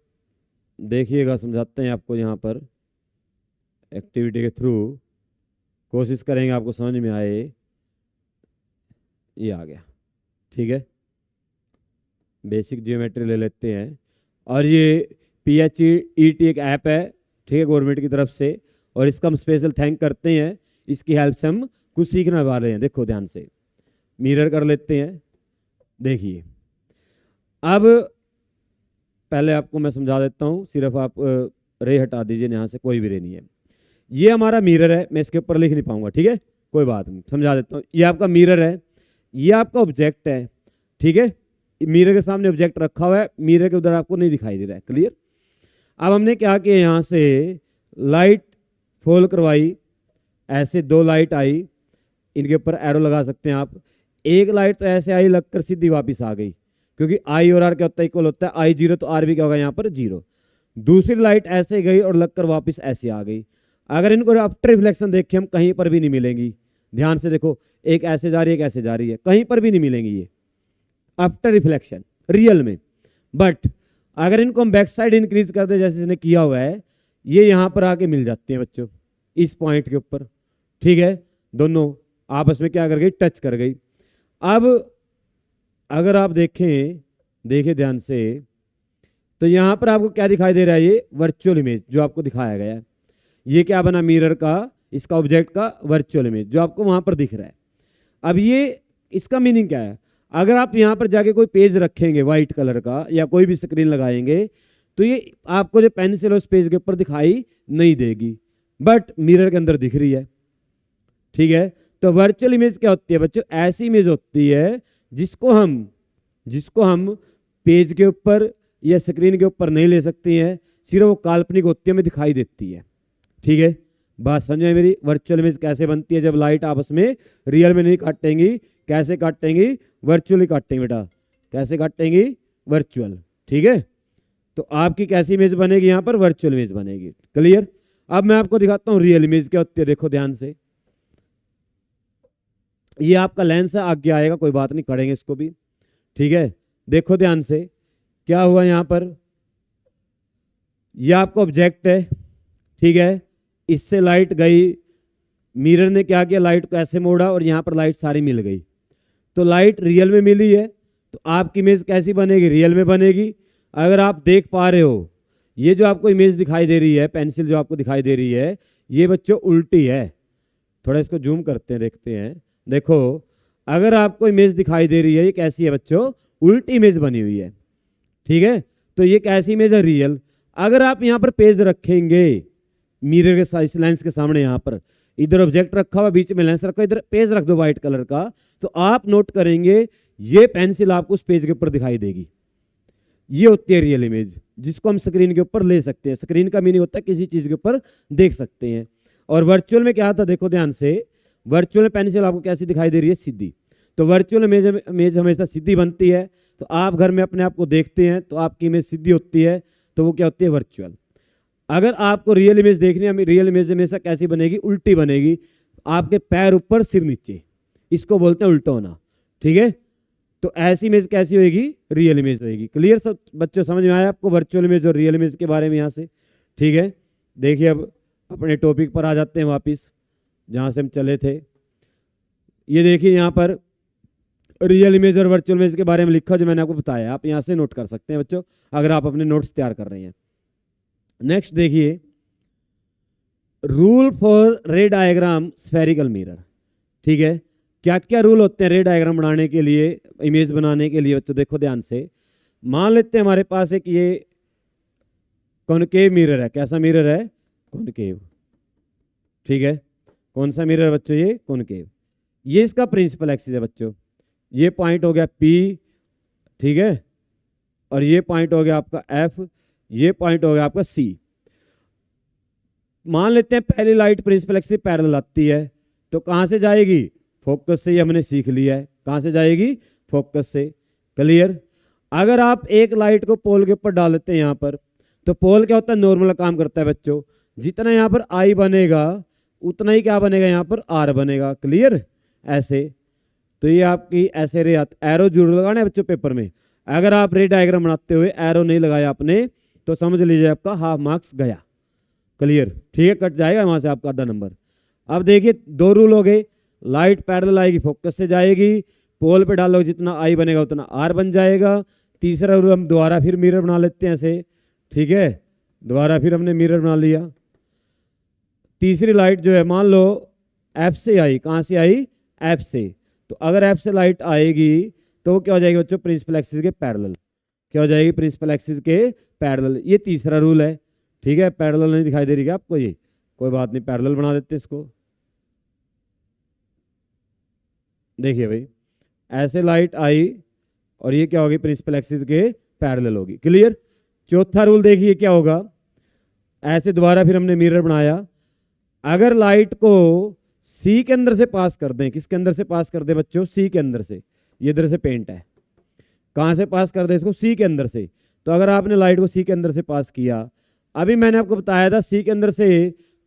Speaker 1: देखिएगा समझाते हैं आपको, यहाँ पर एक्टिविटी के थ्रू कोशिश करेंगे आपको समझ में आए। ये आ गया, ठीक है, बेसिक ज्योमेट्री ले लेते हैं। और ये PHET एक ऐप है, ठीक है, गवर्नमेंट की तरफ से, और इसका हम स्पेशल थैंक करते हैं। इसकी हेल्प से हम कुछ सीखने वाले हैं। देखो ध्यान से, मिरर कर लेते हैं। देखिए अब पहले आपको मैं समझा देता हूँ, सिर्फ आप रे हटा दीजिए, यहाँ से कोई भी रे नहीं है। ये हमारा मिरर है, मैं इसके ऊपर लिख नहीं पाऊंगा, ठीक है, कोई बात नहीं, समझा देता हूँ। ये आपका मिरर है, ये आपका ऑब्जेक्ट है, ठीक है, मिरर के सामने ऑब्जेक्ट रखा हुआ है, मिरर के उधर आपको नहीं दिखाई दे रहा है। क्लियर। अब हमने क्या किया, यहाँ से लाइट फॉल करवाई, ऐसे दो लाइट आई, इनके ऊपर एरो लगा सकते हैं आप। एक लाइट तो ऐसे आई, लगकर सीधी वापस आ गई, क्योंकि आई और आर क्या होता है, इक्वल होता है, आई जीरो तो आर भी क्या होगा यहाँ पर जीरो। दूसरी लाइट ऐसे गई और लगकर वापस ऐसे आ गई। अगर इनको आफ्टर रिफ्लेक्शन देखें हम, कहीं पर भी नहीं मिलेंगी। ध्यान से देखो, एक ऐसे जा रही है, एक ऐसे जा रही है, कहीं पर भी नहीं मिलेंगी ये आफ्टर रिफ्लेक्शन रियल में। बट अगर इनको हम बैक साइड इंक्रीज कर दे, जैसे इसने किया हुआ है, ये यहाँ पर आके मिल जाती हैं बच्चों, इस पॉइंट के ऊपर, ठीक है, दोनों आपस में क्या कर गई, टच कर गई। अब अगर आप देखें, देखिए ध्यान से, तो यहाँ पर आपको क्या दिखाई दे रहा है, ये वर्चुअल इमेज जो आपको दिखाया गया है। ये क्या बना, मिरर का, इसका ऑब्जेक्ट का वर्चुअल इमेज जो आपको वहां पर दिख रहा है। अब ये इसका मीनिंग क्या है, अगर आप यहाँ पर जाके कोई पेज रखेंगे व्हाइट कलर का या कोई भी स्क्रीन लगाएंगे, तो ये आपको जो पेंसिल उस पेज के ऊपर दिखाई नहीं देगी, बट मिरर के अंदर दिख रही है, ठीक है। तो वर्चुअल इमेज क्या होती है बच्चों, ऐसी इमेज होती है जिसको हम पेज के ऊपर या स्क्रीन के ऊपर नहीं ले सकते हैं, सिर्फ वो काल्पनिक होती है, हमें दिखाई देती है। ठीक है, बात समझ में मेरी। वर्चुअल इमेज कैसे बनती है, जब लाइट आपस में रियल में नहीं काटेंगी। कैसे काटेंगी, वर्चुअली काटेंगे बेटा। कैसे काटेंगी, वर्चुअल। ठीक है, तो आपकी कैसी इमेज बनेगी, यहाँ पर वर्चुअल इमेज बनेगी। क्लियर। अब मैं आपको दिखाता हूँ रियल इमेज क्या होती है। देखो ध्यान से, ये आपका लेंस है, आगे आएगा, कोई बात नहीं, करेंगे इसको भी। ठीक है, देखो ध्यान से क्या हुआ यहाँ पर। ये आपका ऑब्जेक्ट है, ठीक है, इससे लाइट गई, मिरर ने क्या किया, लाइट को ऐसे मोड़ा और यहाँ पर लाइट सारी मिल गई। तो लाइट रियल में मिली है, तो आपकी इमेज कैसी बनेगी, रियल में बनेगी। अगर आप देख पा रहे हो, ये जो आपको इमेज दिखाई दे रही है, पेंसिल जो आपको दिखाई दे रही है, ये बच्चों उल्टी है। थोड़ा इसको जूम करते हैं, देखते हैं। देखो, अगर आपको इमेज दिखाई दे रही है, ये कैसी है बच्चों, उल्टी इमेज बनी हुई है। ठीक है, तो ये कैसी इमेज है, रियल। अगर आप यहाँ पर पेज रखेंगे मिरर के साथ, इस लेंस के सामने, यहाँ पर इधर ऑब्जेक्ट रखा हुआ, बीच में लेंस रखा, इधर पेज रख दो व्हाइट कलर का, तो आप नोट करेंगे ये पेंसिल आपको उस पेज के ऊपर दिखाई देगी। ये होती है रियल इमेज, जिसको हम स्क्रीन के ऊपर ले सकते हैं। स्क्रीन का मीनिंग होता है किसी चीज के ऊपर देख सकते हैं। और वर्चुअल में क्या था, देखो ध्यान से, वर्चुअल में पेंसिल आपको कैसी दिखाई दे रही है, सीधी। तो वर्चुअल इमेज हमेशा सीधी बनती है। तो आप घर में अपने आप को देखते हैं तो आपकी इमेज सीधी होती है, तो वो क्या होती है, वर्चुअल। अगर आपको रियल इमेज देखनी है, रियल इमेज हमेशा कैसी बनेगी, उल्टी बनेगी। आपके पैर ऊपर सिर नीचे, इसको बोलते हैं उल्टा होना। ठीक है, तो ऐसी इमेज कैसी होगी, रियल इमेज होगी। क्लियर सब बच्चों, समझ में आया आपको वर्चुअल इमेज और रियल इमेज के बारे में यहाँ से। ठीक है, देखिए अब अपने टॉपिक पर आ जाते हैं वापिस, जहाँ से हम चले थे। ये देखिए यहाँ पर रियल इमेज और वर्चुअल इमेज के बारे में लिखा जो मैंने आपको बताया, आप यहाँ से नोट कर सकते हैं बच्चों, अगर आप अपने नोट्स तैयार कर रहे हैं। नेक्स्ट देखिए, रूल फॉर रे डायग्राम स्फेरिकल मिरर। ठीक है, क्या क्या रूल होते हैं रे डायग्राम बनाने के लिए, इमेज बनाने के लिए बच्चों। देखो ध्यान से, मान लेते हैं हमारे पास एक ये कॉनकेव मिरर है। कैसा मिरर है, कॉनकेव। ठीक है, कौन सा मिरर है बच्चों, ये कॉनकेव। ये इसका प्रिंसिपल एक्सिस है बच्चों। ये पॉइंट हो गया P, ठीक है, और ये पॉइंट हो गया आपका F, ये पॉइंट हो गया आपका C। मान लेते हैं पहली लाइट प्रिंसिपल एक्सिस पैरेलल आती है, तो कहां से जाएगी, फोकस से। ये हमने सीख लिया है, कहां से जाएगी, फोकस से। क्लियर। अगर आप एक लाइट को पोल के ऊपर डाल देते हैं यहाँ पर, तो पोल क्या होता है, नॉर्मल काम करता है बच्चों। जितना यहाँ पर I बनेगा उतना ही क्या बनेगा, यहाँ पर R बनेगा। क्लियर, ऐसे। तो ये आपकी ऐसे रे एरो जरूर लगाना है बच्चों पेपर में। अगर आप रे डायग्राम बनाते हुए एरो नहीं लगाया आपने, तो समझ लीजिए आपका हाफ मार्क्स गया। क्लियर, ठीक है, कट जाएगा वहां से आपका आधा नंबर। अब देखिए दो रूल हो गए, लाइट पैरेलल आएगी, फोकस से जाएगी, पोल पे डालोगे जितना I बनेगा उतना R बन जाएगा। तीसरा रूल हम दोबारा फिर मिरर बना लेते हैं ऐसे। ठीक है, दोबारा फिर हमने मिरर बना लिया। तीसरी लाइट जो है, मान लो F से आई, कहां से आई, F से। तो अगर F से लाइट आएगी तो क्या हो जाएगी बच्चों, प्रिंसिपल एक्सिस के पैरेलल। क्या हो जाएगी, प्रिंसिपल एक्सिस के पैरेलल। ये तीसरा रूल है। ठीक है, पैरेलल नहीं दिखाई दे रही क्या आपको, ये कोई बात नहीं, पैरेलल बना देते इसको। देखिए भाई, ऐसे लाइट आई और ये क्या होगी, प्रिंसिपल एक्सिस के पैरेलल होगी। क्लियर। चौथा रूल देखिए क्या होगा, ऐसे दोबारा फिर हमने मिरर बनाया। अगर लाइट को सी के अंदर से पास कर दें, किसके अंदर से पास कर दें बच्चों, सी के अंदर से। ये इधर से पेंट है, कहां से पास कर दें इसको, सी के अंदर से। तो अगर आपने लाइट को सी के अंदर से पास किया, अभी मैंने आपको बताया था सी के अंदर से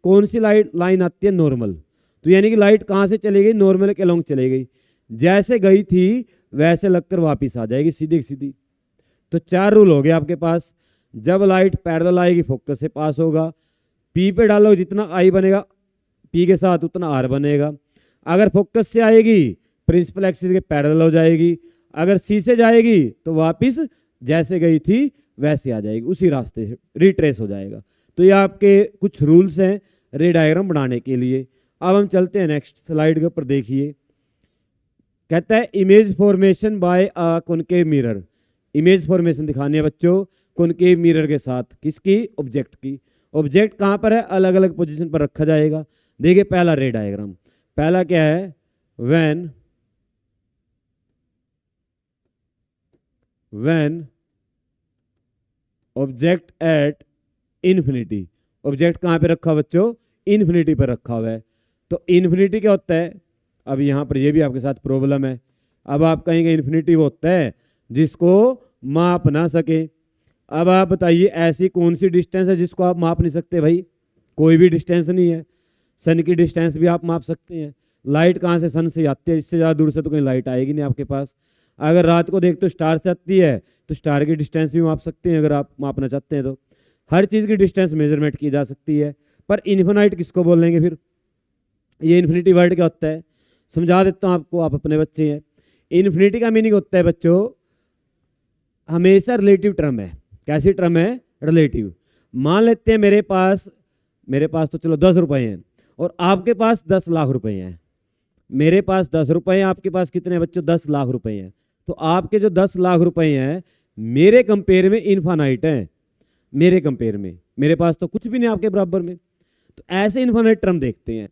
Speaker 1: कौन सी लाइन आती है, नॉर्मल। तो यानी कि लाइट कहां से चली गई, नॉर्मल के अलोंग चली गई। जैसे गई थी वैसे लगकर वापिस आ जाएगी, सीधी सीधी। तो चार रूल हो गए आपके पास। जब लाइट पैरेलल आएगी, फोकस से पास होगा। P पे डालो जितना I बनेगा P के साथ उतना R बनेगा। अगर फोकस से आएगी प्रिंसिपल एक्सिस के पैरेलल हो जाएगी। अगर C से जाएगी तो वापिस जैसे गई थी वैसे आ जाएगी, उसी रास्ते से रिट्रेस हो जाएगा। तो ये आपके कुछ रूल्स हैं रे डायग्राम बनाने के लिए। अब हम चलते हैं नेक्स्ट स्लाइड के ऊपर। देखिए कहता है image formation by a concave mirror. Image formation दिखानी है बच्चों कॉनकेव मिरर के साथ, किसकी, ऑब्जेक्ट की। ऑब्जेक्ट कहां पर है, अलग अलग पोजीशन पर रखा जाएगा। देखिए पहला रे डायग्राम, पहला क्या है, when object at infinity. Object कहाँ पे रखा बच्चों, इन्फिनिटी पर रखा हुआ है। तो इन्फिनिटी क्या होता है, अब यहाँ पर ये भी आपके साथ प्रॉब्लम है। अब आप कहेंगे इन्फिनिटी वो होता है जिसको माप ना सके। अब आप बताइए ऐसी कौन सी डिस्टेंस है जिसको आप माप नहीं सकते भाई, कोई भी डिस्टेंस नहीं है। सन की डिस्टेंस भी आप माप सकते हैं। लाइट कहाँ से सन से आती है, इससे ज़्यादा दूर से तो कहीं लाइट आएगी नहीं आपके पास। अगर रात को देखते हो स्टार से आती है तो स्टार की डिस्टेंस भी माप सकते हैं अगर आप मापना चाहते हैं तो। हर चीज़ की डिस्टेंस मेजरमेंट की जा सकती है। पर इन्फिनाइट किसको बोलेंगे फिर, ये इन्फिनिटी वर्ड क्या होता है समझा देता हूँ आपको, आप अपने बच्चे हैं। इन्फिनिटी का मीनिंग होता है बच्चों हमेशा रिलेटिव टर्म है। कैसी टर्म है, रिलेटिव। मान लेते हैं मेरे पास तो चलो 10 रुपए हैं और आपके पास 10 लाख रुपए हैं। मेरे पास 10 रुपए हैं, आपके पास कितने बच्चों, 10 लाख रुपए हैं। तो आपके जो 10 लाख रुपए हैं मेरे कंपेयर में इन्फानाइट हैं। मेरे कंपेयर में मेरे पास तो कुछ भी नहीं आपके बराबर में। तो ऐसे इन्फानाइट टर्म देखते हैं।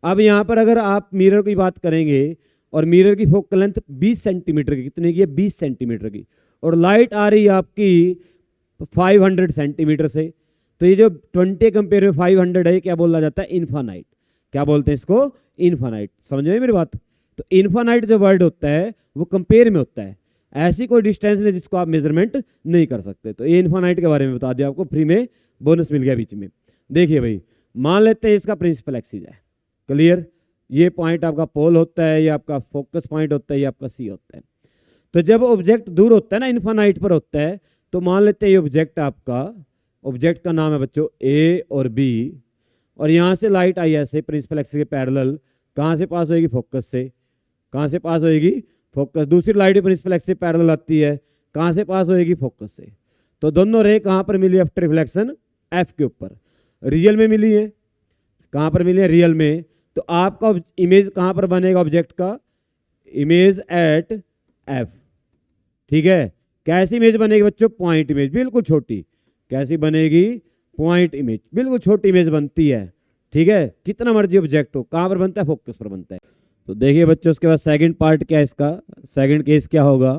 Speaker 1: अब यहाँ पर अगर आप मिरर की बात करेंगे और मिरर की फोकल लेंथ 20 सेंटीमीटर की, कितने की है, 20 सेंटीमीटर की, और लाइट आ रही है आपकी 500 सेंटीमीटर से, तो ये जो 20 कंपेयर में 500 है क्या बोला जाता है, इन्फानाइट। क्या बोलते हैं इसको, इन्फानाइट। समझ में मेरी बात। तो इन्फानाइट जो वर्ड होता है वो कंपेयर में होता है। ऐसी कोई डिस्टेंस नहीं जिसको आप मेजरमेंट नहीं कर सकते। तो ये इन्फानाइट के बारे में बता दिया आपको, फ्री में बोनस मिल गया बीच में। देखिए भाई, मान लेते हैं इसका प्रिंसिपल एक्सिस है, क्लियर। ये पॉइंट आपका पोल होता है, ये आपका फोकस पॉइंट होता है, ये आपका सी होता है। तो जब ऑब्जेक्ट दूर होता है ना, इन्फानाइट पर होता है, तो मान लेते हैं ये ऑब्जेक्ट ऑब्जेक्ट का नाम है बच्चों ए और बी, और यहाँ से लाइट आई ऐसे प्रिंसिपल एक्सिस के पैरेलल, कहाँ से पास होएगी, फोकस से। कहाँ से पास होएगी, फोकस। दूसरी लाइट प्रिंसिपल एक्सिस से पैरेलल आती है, कहाँ से पास होएगी, फोकस से। तो दोनों रे कहाँ पर मिली आफ्टर रिफ्लेक्शन, एफ के ऊपर, रियल में मिली है। कहाँ पर मिली है, रियल में। तो आपका इमेज कहाँ पर बनेगा ऑब्जेक्ट का, इमेज एट एफ। ठीक है, कैसी इमेज बनेगी बच्चों, पॉइंट इमेज, बिल्कुल छोटी। कैसी बनेगी, पॉइंट इमेज, बिल्कुल छोटी इमेज बनती है। ठीक है, कितना मर्जी ऑब्जेक्ट हो, कहाँ पर बनता है, फोकस पर बनता है। तो देखिए बच्चों, उसके बाद सेकंड पार्ट क्या है इसका, सेकंड केस क्या होगा।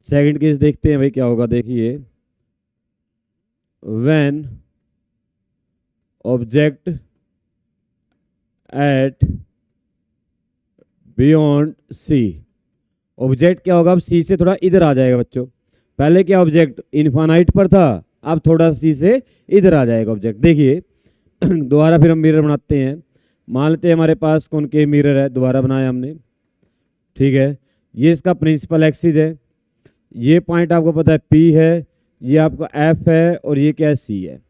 Speaker 1: सेकंड केस देखते हैं भाई क्या होगा। देखिए, when object at beyond C. Object क्या होगा, अब सी से थोड़ा इधर आ जाएगा बच्चों। पहले क्या ऑब्जेक्ट इन्फानाइट पर था, अब थोड़ा सी से इधर आ जाएगा ऑब्जेक्ट। देखिए दोबारा फिर हम मिरर बनाते हैं। मान लेते हैं हमारे पास कौन के मिरर है, दोबारा बनाया हमने। ठीक है, ये इसका प्रिंसिपल एक्सिस है, ये पॉइंट आपको पता है पी है, ये आपका एफ है, और ये क्या है, सी है।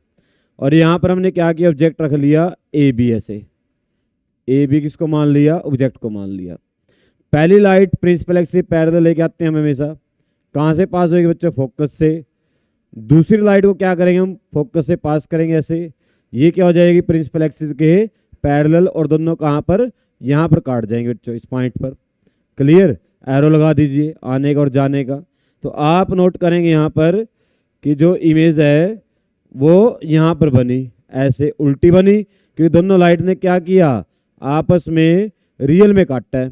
Speaker 1: और यहाँ पर हमने क्या किया, ऑब्जेक्ट रख लिया ए बी। ऐसे ए बी किसको मान लिया, ऑब्जेक्ट को मान लिया। पहली लाइट प्रिंसिपल एक्सिस से पैरेलल लेके आते हैं हम हमेशा, कहाँ से पास होगी बच्चों, फोकस से। दूसरी लाइट को क्या करेंगे हम, फोकस से पास करेंगे ऐसे, ये क्या हो जाएगी, प्रिंसिपल एक्सिस के पैरेलल, और दोनों कहाँ पर, यहाँ पर काट जाएंगे बच्चों, इस पॉइंट पर। क्लियर, एरो लगा दीजिए आने का और जाने का। तो आप नोट करेंगे यहाँ पर कि जो इमेज है वो यहाँ पर बनी, ऐसे उल्टी बनी, क्योंकि दोनों लाइट ने क्या किया, आपस में रियल में काटा है।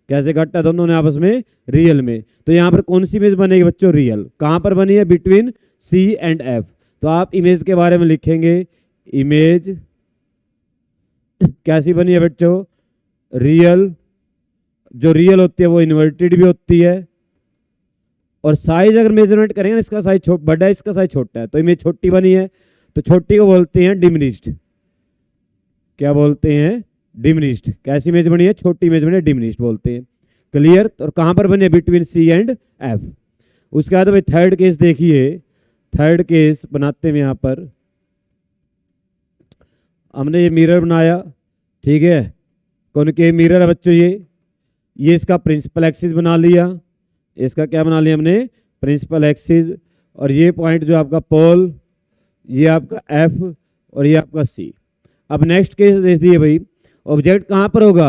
Speaker 1: कैसे काटा, दोनों ने आपस में रियल में। तो यहाँ पर कौन सी इमेज बनेगी बच्चों, रियल। कहाँ पर बनी है, बिटवीन सी एंड एफ। तो आप इमेज के बारे में लिखेंगे, इमेज कैसी बनी है बच्चों, रियल। जो रियल होती है वो इन्वर्टेड भी होती है। और साइज अगर मेजरमेंट करेंगे ना, इसका साइज बड़ा है, इसका साइज छोटा है, तो इमेज छोटी बनी है, तो छोटी को बोलते हैं डिमिनिश्ड। क्या बोलते हैं, डिमिनिश्ड। कैसी इमेज बनी है, छोटी इमेज बनी है, डिमिनिश्ड बोलते हैं। क्लियर। और कहां पर बनी है, बिटवीन सी एंड एफ। उसके बाद भाई थर्ड केस देखिए, थर्ड केस बनाते हैं। यहां पर हमने ये मिरर बनाया, ठीक है, कौन के मिरर है बच्चों, ये इसका प्रिंसिपल एक्सिस बना लिया। इसका क्या बना लिया हमने, प्रिंसिपल एक्सिस। और ये पॉइंट जो आपका पोल, ये आपका एफ, और ये आपका सी। अब नेक्स्ट केस देखिए भाई, ऑब्जेक्ट कहाँ पर होगा,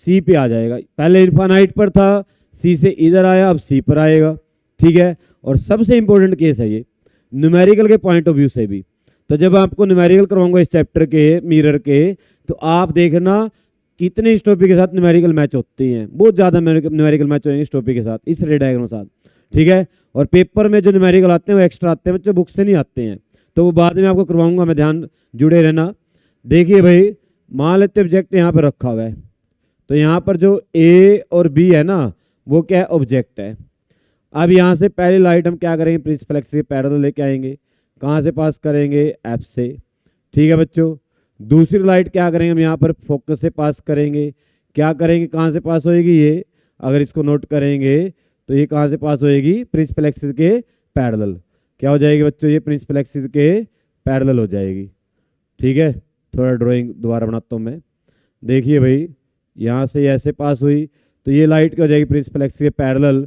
Speaker 1: सी पे आ जाएगा। पहले इन्फानाइट पर था, सी से इधर आया, अब सी पर आएगा। ठीक है, और सबसे इंपॉर्टेंट केस है ये न्यूमेरिकल के पॉइंट ऑफ व्यू से भी। तो जब आपको न्यूमेरिकल करवाऊंगा इस चैप्टर के मिरर के, तो आप देखना कितने इस टॉपिक के साथ न्यूमेरिकल मैच होते हैं। बहुत ज़्यादा न्यूमेरिकल मैच होंगे इस टॉपिक के साथ, इस रे डायग्राम के साथ। ठीक है, और पेपर में जो न्यूमेरिकल आते हैं वो एक्स्ट्रा आते हैं बच्चों, बुक से नहीं आते हैं। तो वो बाद में आपको करवाऊंगा मैं, ध्यान जुड़े रहना। देखिए भाई, मान लेते ऑब्जेक्ट यहाँ पर रखा हुआ है, तो यहाँ पर जो ए और बी है ना, वो क्या है, ऑब्जेक्ट है। अब यहाँ से पहली लाइट हम क्या करेंगे, प्रिंसिपल एक्सिस के पैरेलल लेके आएंगे। कहाँ से पास करेंगे, एफ से। ठीक है बच्चों। दूसरी लाइट क्या करेंगे हम यहाँ पर, फोकस से पास करेंगे। क्या करेंगे, कहाँ से पास होएगी ये, अगर इसको नोट करेंगे तो ये कहाँ से पास होएगी, प्रिंसिपल एक्सिस के पैरेलल। क्या हो जाएगी बच्चों, ये प्रिंसिपल एक्सिस के पैरेलल हो जाएगी। ठीक है, थोड़ा ड्राइंग दोबारा बनाता हूँ मैं। देखिए भाई, यहाँ से ऐसे पास हुई तो ये लाइट क्या हो जाएगी, प्रिंसिपल एक्सिस के पैरेलल।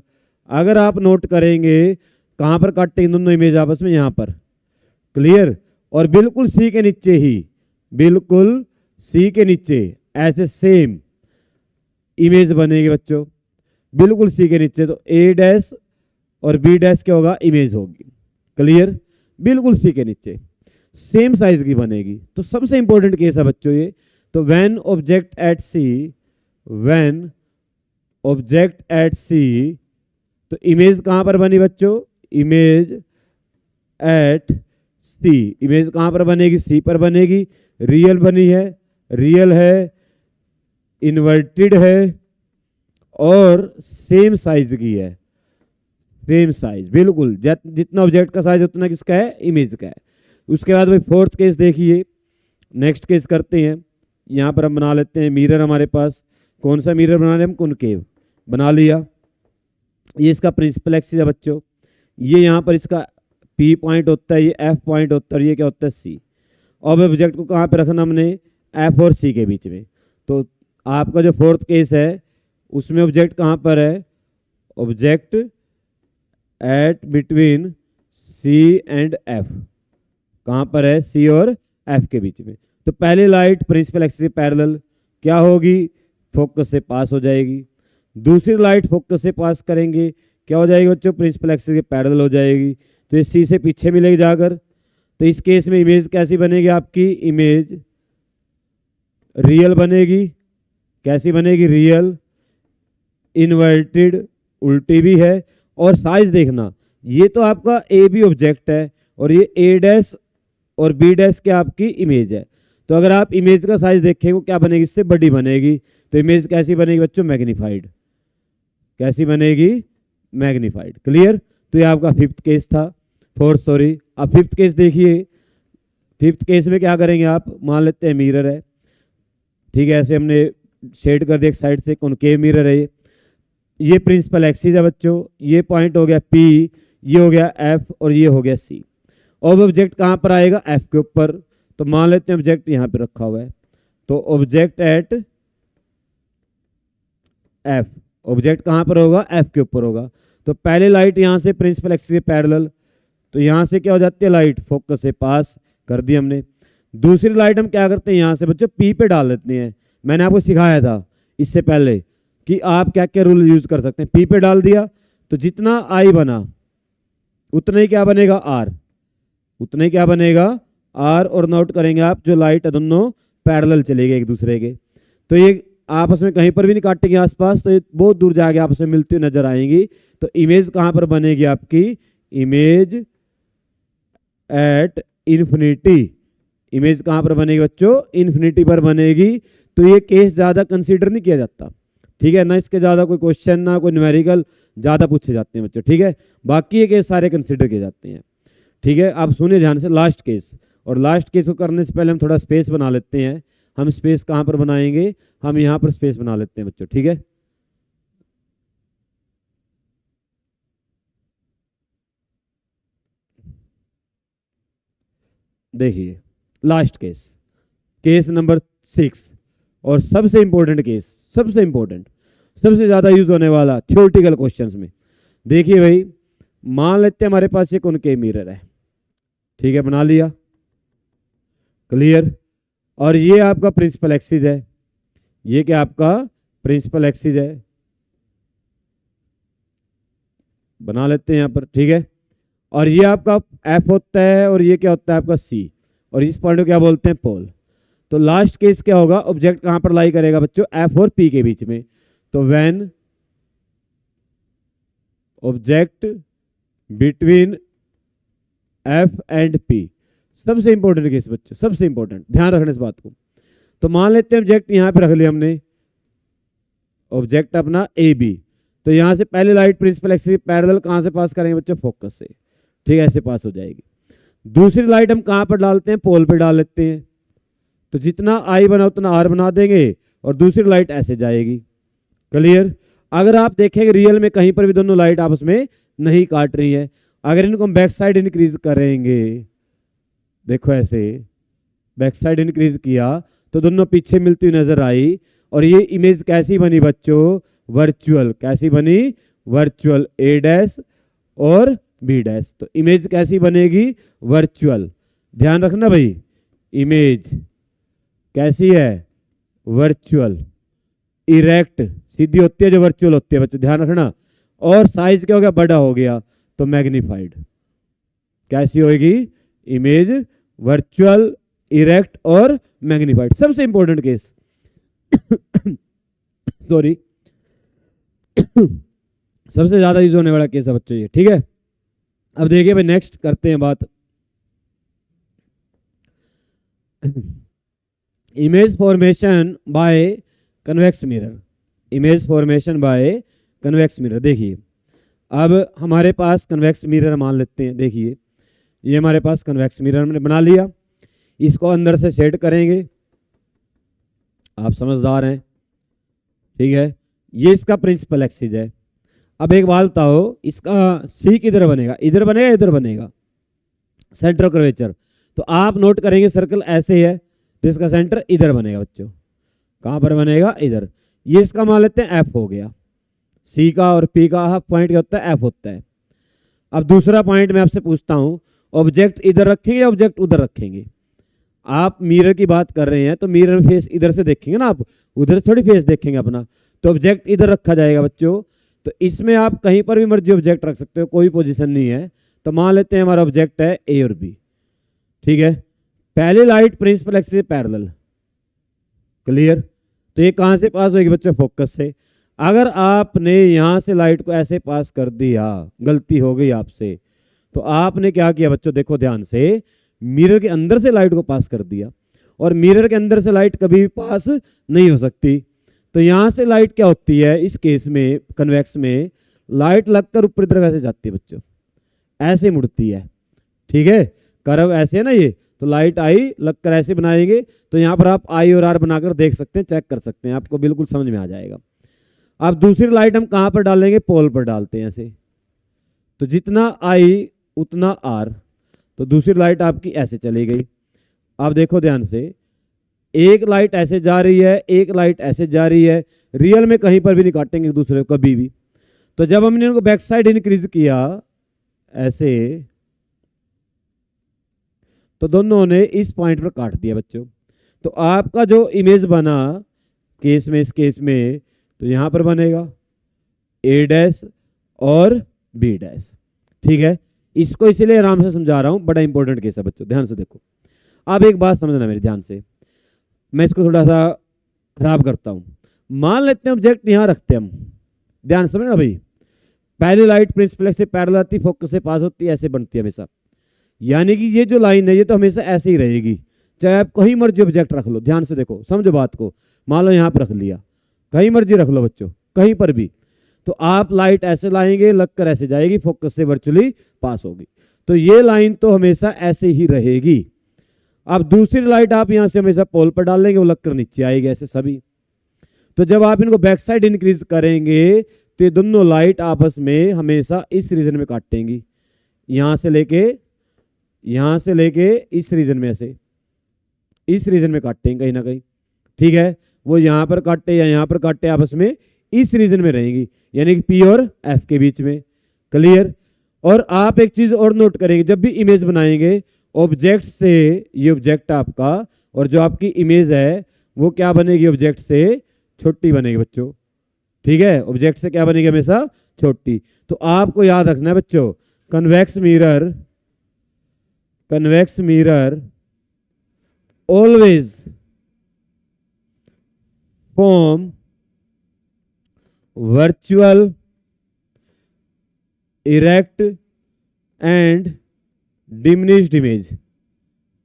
Speaker 1: अगर आप नोट करेंगे कहाँ पर काटेंगे दोनों इमेज आपस में, यहाँ पर। क्लियर। और बिल्कुल सी के नीचे ही, बिल्कुल सी के नीचे ऐसे सेम इमेज बनेगी बच्चों, बिल्कुल सी के नीचे। तो ए डैश और बी डैश क्या होगा, इमेज होगी। क्लियर। बिल्कुल सी के नीचे सेम साइज की बनेगी। तो सबसे इंपॉर्टेंट केस है बच्चों ये। तो when object at C, when object at C, तो इमेज कहां पर बनी बच्चों, इमेज एट सी। इमेज कहां पर बनेगी, सी पर बनेगी। रियल बनी है, रियल है, इन्वर्टेड है और सेम साइज की है। सेम साइज बिल्कुल, जितना ऑब्जेक्ट का साइज उतना किसका है, इमेज का है। उसके बाद भाई फोर्थ केस देखिए, नेक्स्ट केस करते हैं। यहाँ पर हम बना लेते हैं मिरर हमारे पास। कौन सा मिरर बना रहे हम, कॉनकेव बना लिया। ये इसका प्रिंसिपल एक्सिस है बच्चों। ये यहाँ पर इसका पी पॉइंट होता है, ये एफ पॉइंट होता है, और ये क्या होता है, सी। अब ऑब्जेक्ट को कहाँ पे रखना हमने, एफ और सी के बीच में। तो आपका जो फोर्थ केस है उसमें ऑब्जेक्ट कहाँ पर है, object at between C and F. कहाँ पर है, सी और एफ के बीच में। तो पहली लाइट प्रिंसिपल एक्सिस के पैरेलल क्या होगी, फोकस से पास हो जाएगी। दूसरी लाइट फोकस से पास करेंगे, क्या हो जाएगी बच्चों, प्रिंसिपल एक्सिस के पैरेलल हो जाएगी। तो ये सी से पीछे मिलेगी जाकर। तो इस केस में इमेज कैसी बनेगी आपकी, इमेज रियल बनेगी। कैसी बनेगी, रियल, इन्वर्टेड, उल्टी भी है। और साइज देखना, ये तो आपका ए बी ऑब्जेक्ट है और ये ए डैश और बी डैश क्या आपकी इमेज है। तो अगर आप इमेज का साइज देखें वो क्या बनेगी, इससे बड़ी बनेगी। तो इमेज कैसी बनेगी बच्चों, मैग्नीफाइड। कैसी बनेगी, मैग्नीफाइड। क्लियर। तो ये आपका फिफ्थ केस था, फोर्थ सॉरी। अब फिफ्थ केस देखिए। फिफ्थ केस में क्या करेंगे आप, मान लेते हैं मिरर है। ठीक है, ऐसे हमने शेड कर दिया एक साइड से, कॉनकेव मिरर है ये प्रिंसिपल एक्सिस है बच्चों। ये पॉइंट हो गया पी, ये हो गया एफ और ये हो गया सी। अब ऑब्जेक्ट कहाँ पर आएगा, एफ के ऊपर। तो मान लेते हैं ऑब्जेक्ट यहाँ पे रखा हुआ है। तो ऑब्जेक्ट एट एफ, ऑब्जेक्ट कहाँ पर होगा, एफ के ऊपर होगा। तो पहले लाइट यहाँ से प्रिंसिपल एक्सिस के पैरेलल, तो यहाँ से क्या हो जाती है, लाइट फोकस से पास कर दी हमने। दूसरी लाइट हम क्या करते हैं, यहाँ से बच्चों पी पे डाल देते हैं। मैंने आपको सिखाया था इससे पहले कि आप क्या क्या रूल यूज कर सकते हैं। पी पे डाल दिया तो जितना आई बना उतना ही क्या बनेगा, आर। उतना ही क्या बनेगा, आर। और नोट करेंगे आप, जो लाइट है दोनों पैरेलल चलेगी एक दूसरे के। तो ये आपस में कहीं पर भी नहीं काटेंगे आसपास, तो ये बहुत दूर जाके आपस में मिलती हुई नजर आएंगी। तो इमेज कहां पर बनेगी आपकी, इमेज एट इन्फिनिटी। इमेज कहां पर बनेगी बच्चों, इन्फिनिटी पर बनेगी। तो ये केस ज्यादा कंसीडर नहीं किया जाता। ठीक है ना, इसके ज्यादा कोई क्वेश्चन ना कोई न्यूमेरिकल ज्यादा पूछे जाते हैं बच्चों। ठीक है, बाकी ये केस सारे कंसीडर किए जाते हैं। ठीक है, आप सुनिए ध्यान से लास्ट केस। और लास्ट केस को करने से पहले हम थोड़ा स्पेस बना लेते हैं। हम स्पेस कहां पर बनाएंगे, हम यहां पर स्पेस बना लेते हैं बच्चों। ठीक है, देखिए लास्ट केस, केस नंबर 6 और सबसे इंपॉर्टेंट केस, सबसे इंपॉर्टेंट, सबसे ज्यादा यूज होने वाला थ्योरेटिकल क्वेश्चंस में। देखिए भाई, मान लेते हैं हमारे पास ये कॉनकेव मिरर है। ठीक है, बना लिया। क्लियर। और ये आपका प्रिंसिपल एक्सिस है, ये क्या आपका प्रिंसिपल एक्सिस है, बना लेते हैं यहां पर। ठीक है, और ये आपका एफ होता है और ये क्या होता है आपका सी, और इस पॉइंट को क्या बोलते हैं, पोल। तो लास्ट केस क्या होगा, ऑब्जेक्ट कहां पर लाई करेगा बच्चों, एफ और पी के बीच में। तो when object between F and P, सबसे इंपॉर्टेंट केस बच्चों, सबसे इंपॉर्टेंट, ध्यान रखना इस बात को। तो मान लेते हैं ऑब्जेक्ट यहाँ पे रख लिया हमने, ऑब्जेक्ट अपना ए बी। तो यहाँ से पहले लाइट प्रिंसिपल एक्सिस पैरेलल कहाँ से पास करेंगे बच्चों, फोकस से, ठीक है, ऐसे पास हो जाएगी। दूसरी लाइट हम कहाँ पर डालते हैं, पोल पे डाल लेते हैं। तो जितना आई बना उतना आर बना देंगे और दूसरी लाइट ऐसे जाएगी। क्लियर। अगर आप देखेंगे रियल में कहीं पर भी दोनों लाइट आपस में नहीं काट रही है। अगर इनको हम बैक साइड इंक्रीज करेंगे, देखो ऐसे बैक साइड इंक्रीज किया तो दोनों पीछे मिलती हुई नजर आई। और ये इमेज कैसी बनी बच्चों, वर्चुअल। कैसी बनी, वर्चुअल। ए डैश और बी डैश। तो इमेज कैसी बनेगी, वर्चुअल। ध्यान रखना भाई, इमेज कैसी है, वर्चुअल। इरेक्ट सीधी होती है जो वर्चुअल होती है बच्चों, ध्यान रखना। और साइज क्या हो गया, बड़ा हो गया तो मैग्नीफाइड। कैसी होगी, इमेज वर्चुअल, इरेक्ट और मैग्नीफाइड। सबसे इंपॉर्टेंट केस सॉरी सबसे ज्यादा यूज होने वाला केस है बच्चों ये, ठीक है। अब देखिए भाई नेक्स्ट करते हैं बात image formation by convex mirror. Image formation by convex mirror. देखिए अब हमारे पास कन्वेक्स मिरर मान लेते हैं। देखिए ये हमारे पास कन्वेक्स मिरर हमने बना लिया, इसको अंदर से सेट करेंगे। आप समझदार हैं, ठीक है। ये इसका प्रिंसिपल एक्सिस है। अब एक बात बताओ, इसका सी किधर बनेगा, इधर बनेगा इधर बनेगा, सेंटर ऑफ कर्वेचर। तो आप नोट करेंगे सर्कल ऐसे है तो इसका सेंटर इधर बनेगा बच्चों। कहाँ पर बनेगा, इधर। ये इसका मान लेते हैं एफ हो गया। सी का और पी का हाफ पॉइंट क्या होता है, एफ होता है। अब दूसरा पॉइंट मैं आपसे पूछता हूं, ऑब्जेक्ट इधर रखेंगे या ऑब्जेक्ट उधर रखेंगे। आप मिरर की बात कर रहे हैं तो मिरर फेस इधर से देखेंगे ना, आप उधर थोड़ी फेस देखेंगे अपना। तो ऑब्जेक्ट इधर रखा जाएगा बच्चों। तो इसमें आप कहीं पर भी मर्जी ऑब्जेक्ट रख सकते हो, कोई पोजीशन नहीं है। तो मान लेते हैं हमारा ऑब्जेक्ट है ए और बी, ठीक है। पहली लाइट प्रिंसिपल एक्सिस से पैरेलल। क्लियर। तो ये कहां से पास होगी बच्चों, फोकस से। अगर आपने यहां से लाइट को ऐसे पास कर दिया, गलती हो गई आपसे, तो आपने क्या किया बच्चों, देखो ध्यान से, मिरर के अंदर से लाइट को पास कर दिया। और मिरर के अंदर से लाइट कभी भी पास नहीं हो सकती। तो यहां से लाइट क्या होती है, इस केस में कन्वेक्स में लाइट लगकर ऊपर तरफ ऐसे जाती है बच्चों, ऐसे मुड़ती है, ठीक है। कर्व ऐसे है ना ये, तो लाइट आई लगकर ऐसे बनाएंगे। तो यहाँ पर आप आई और आर बनाकर देख सकते हैं, चेक कर सकते हैं, आपको बिल्कुल समझ में आ जाएगा। अब दूसरी लाइट हम कहाँ पर डालेंगे, पोल पर डालते हैं ऐसे। तो जितना आई उतना आर। तो दूसरी लाइट आपकी ऐसे चली गई। आप देखो ध्यान से, एक लाइट ऐसे जा रही है, एक लाइट ऐसे जा रही है। रियल में कहीं पर भी नहीं काटेंगे एक दूसरे को कभी भी। तो जब हमने इनको बैक साइड इंक्रीज किया ऐसे, तो दोनों ने इस पॉइंट पर काट दिया बच्चों। तो आपका जो इमेज बना केस में, इस केस में, तो यहां पर बनेगा ए डैश और बी डैश, ठीक है। इसको इसीलिए आराम से समझा रहा हूं, बड़ा इंपॉर्टेंट केस है बच्चों, ध्यान से देखो। अब एक बात समझना मेरे ध्यान से, मैं इसको थोड़ा सा खराब करता हूं। मान लेते हैं ऑब्जेक्ट यहां रखते हैं हम, ध्यान से समझना भाई। पहली लाइट प्रिंसिपल से पैरेलल आती, फोकस से पास होती है, ऐसे बनती है हमेशा। यानी कि ये जो लाइन है ये तो हमेशा ऐसे ही रहेगी, चाहे आप कहीं मर्जी ऑब्जेक्ट रख लो। ध्यान से देखो, समझो बात को। मान लो यहाँ पर रख लिया, कहीं मर्जी रख लो बच्चों, कहीं पर भी। तो आप लाइट ऐसे लाएंगे, लगकर ऐसे जाएगी, फोकस से वर्चुअली पास होगी। तो ये लाइन तो हमेशा ऐसे ही रहेगी। अब दूसरी लाइट आप यहां से हमेशा पोल पर डालेंगे, वो लगकर नीचे आएगी ऐसे सभी। तो जब आप इनको बैक साइड इंक्रीज करेंगे तो ये दोनों लाइट आपस में हमेशा इस रीजन में काटेंगी, यहां से लेके इस रीजन में, ऐसे इस रीजन में काटेंगे कहीं ना कहीं, ठीक है। वो यहां पर काटे या यहां पर काटे, आपस में इस रीजन में रहेंगी, यानी कि पी और एफ के बीच में। क्लियर। और आप एक चीज और नोट करेंगे, जब भी इमेज बनाएंगे ऑब्जेक्ट से, ये ऑब्जेक्ट आपका और जो आपकी इमेज है वो क्या बनेगी, ऑब्जेक्ट से छोटी बनेगी बच्चों, ठीक है। ऑब्जेक्ट से क्या बनेगी, हमेशा छोटी। तो आपको याद रखना है बच्चों, convex mirror always form virtual, erect and diminished image.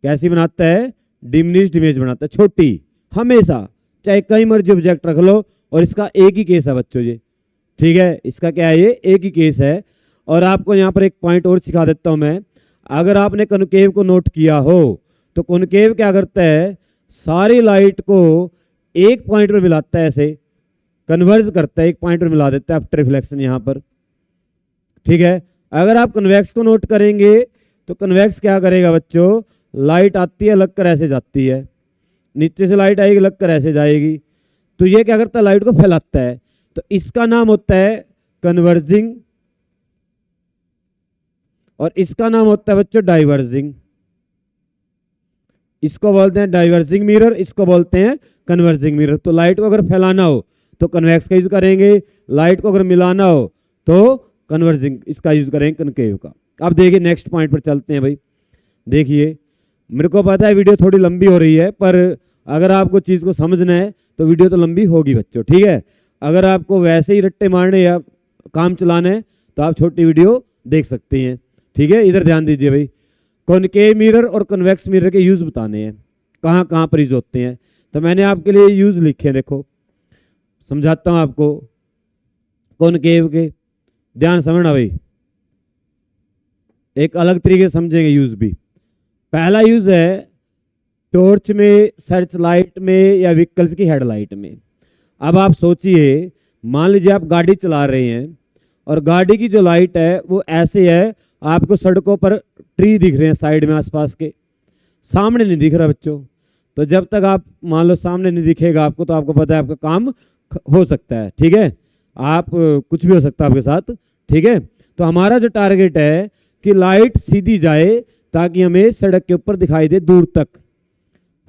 Speaker 1: कैसी बनाता है, डिमिनिश्ड इमेज बनाता है, छोटी, हमेशा, चाहे कई मर्जी ऑब्जेक्ट रख लो। और इसका एक ही केस है बच्चों ये, ठीक है, इसका क्या है, ये एक ही केस है। और आपको यहाँ पर एक पॉइंट और सिखा देता हूँ मैं। अगर आपने कॉनकेव को नोट किया हो तो कॉनकेव क्या करता है, सारी लाइट को एक पॉइंट पर मिलाता है, ऐसे कन्वर्ज करता है, एक पॉइंट पर मिला देता है आफ्टर रिफ्लेक्शन यहाँ पर, ठीक है। अगर आप कन्वेक्स को नोट करेंगे तो कन्वेक्स क्या करेगा बच्चों, लाइट आती है लग कर ऐसे जाती है, नीचे से लाइट आएगी लग कर ऐसे जाएगी, तो ये क्या करता है, लाइट को फैलाता है। तो इसका नाम होता है कन्वर्जिंग और इसका नाम होता है बच्चों डाइवर्जिंग। इसको बोलते हैं डाइवर्जिंग मिरर, इसको बोलते हैं कन्वर्जिंग मिरर। तो लाइट को अगर फैलाना हो तो कन्वेक्स का यूज करेंगे, लाइट को अगर मिलाना हो तो कन्वर्जिंग इसका यूज करेंगे, कनकेव का। अब देखिए नेक्स्ट पॉइंट पर चलते हैं भाई। देखिए मेरे को पता है वीडियो थोड़ी लंबी हो रही है, पर अगर आपको चीज़ को समझना है तो वीडियो तो लंबी होगी बच्चों, ठीक है। अगर आपको वैसे ही रट्टे मारने या काम चलाना है तो आप छोटी वीडियो देख सकते हैं, ठीक है। इधर ध्यान दीजिए भाई, कॉनकेव मिरर और कन्वेक्स मिरर के यूज बताने हैं, कहाँ कहाँ पर यूज होते हैं। तो मैंने आपके लिए यूज लिखे हैं, देखो समझाता हूँ आपको। कॉनकेव के ध्यान समझना भाई, एक अलग तरीके से समझेंगे यूज भी। पहला यूज है टॉर्च में, सर्च लाइट में या व्हीकल्स की हेडलाइट में। अब आप सोचिए, मान लीजिए आप गाड़ी चला रहे हैं और गाड़ी की जो लाइट है वो ऐसे है, आपको सड़कों पर ट्री दिख रहे हैं साइड में आसपास के, सामने नहीं दिख रहा बच्चों। तो जब तक आप मान लो सामने नहीं दिखेगा आपको, तो आपको पता है आपका काम हो सकता है, ठीक है, आप कुछ भी हो सकता है आपके साथ, ठीक है। तो हमारा जो टारगेट है कि लाइट सीधी जाए ताकि हमें सड़क के ऊपर दिखाई दे दूर तक।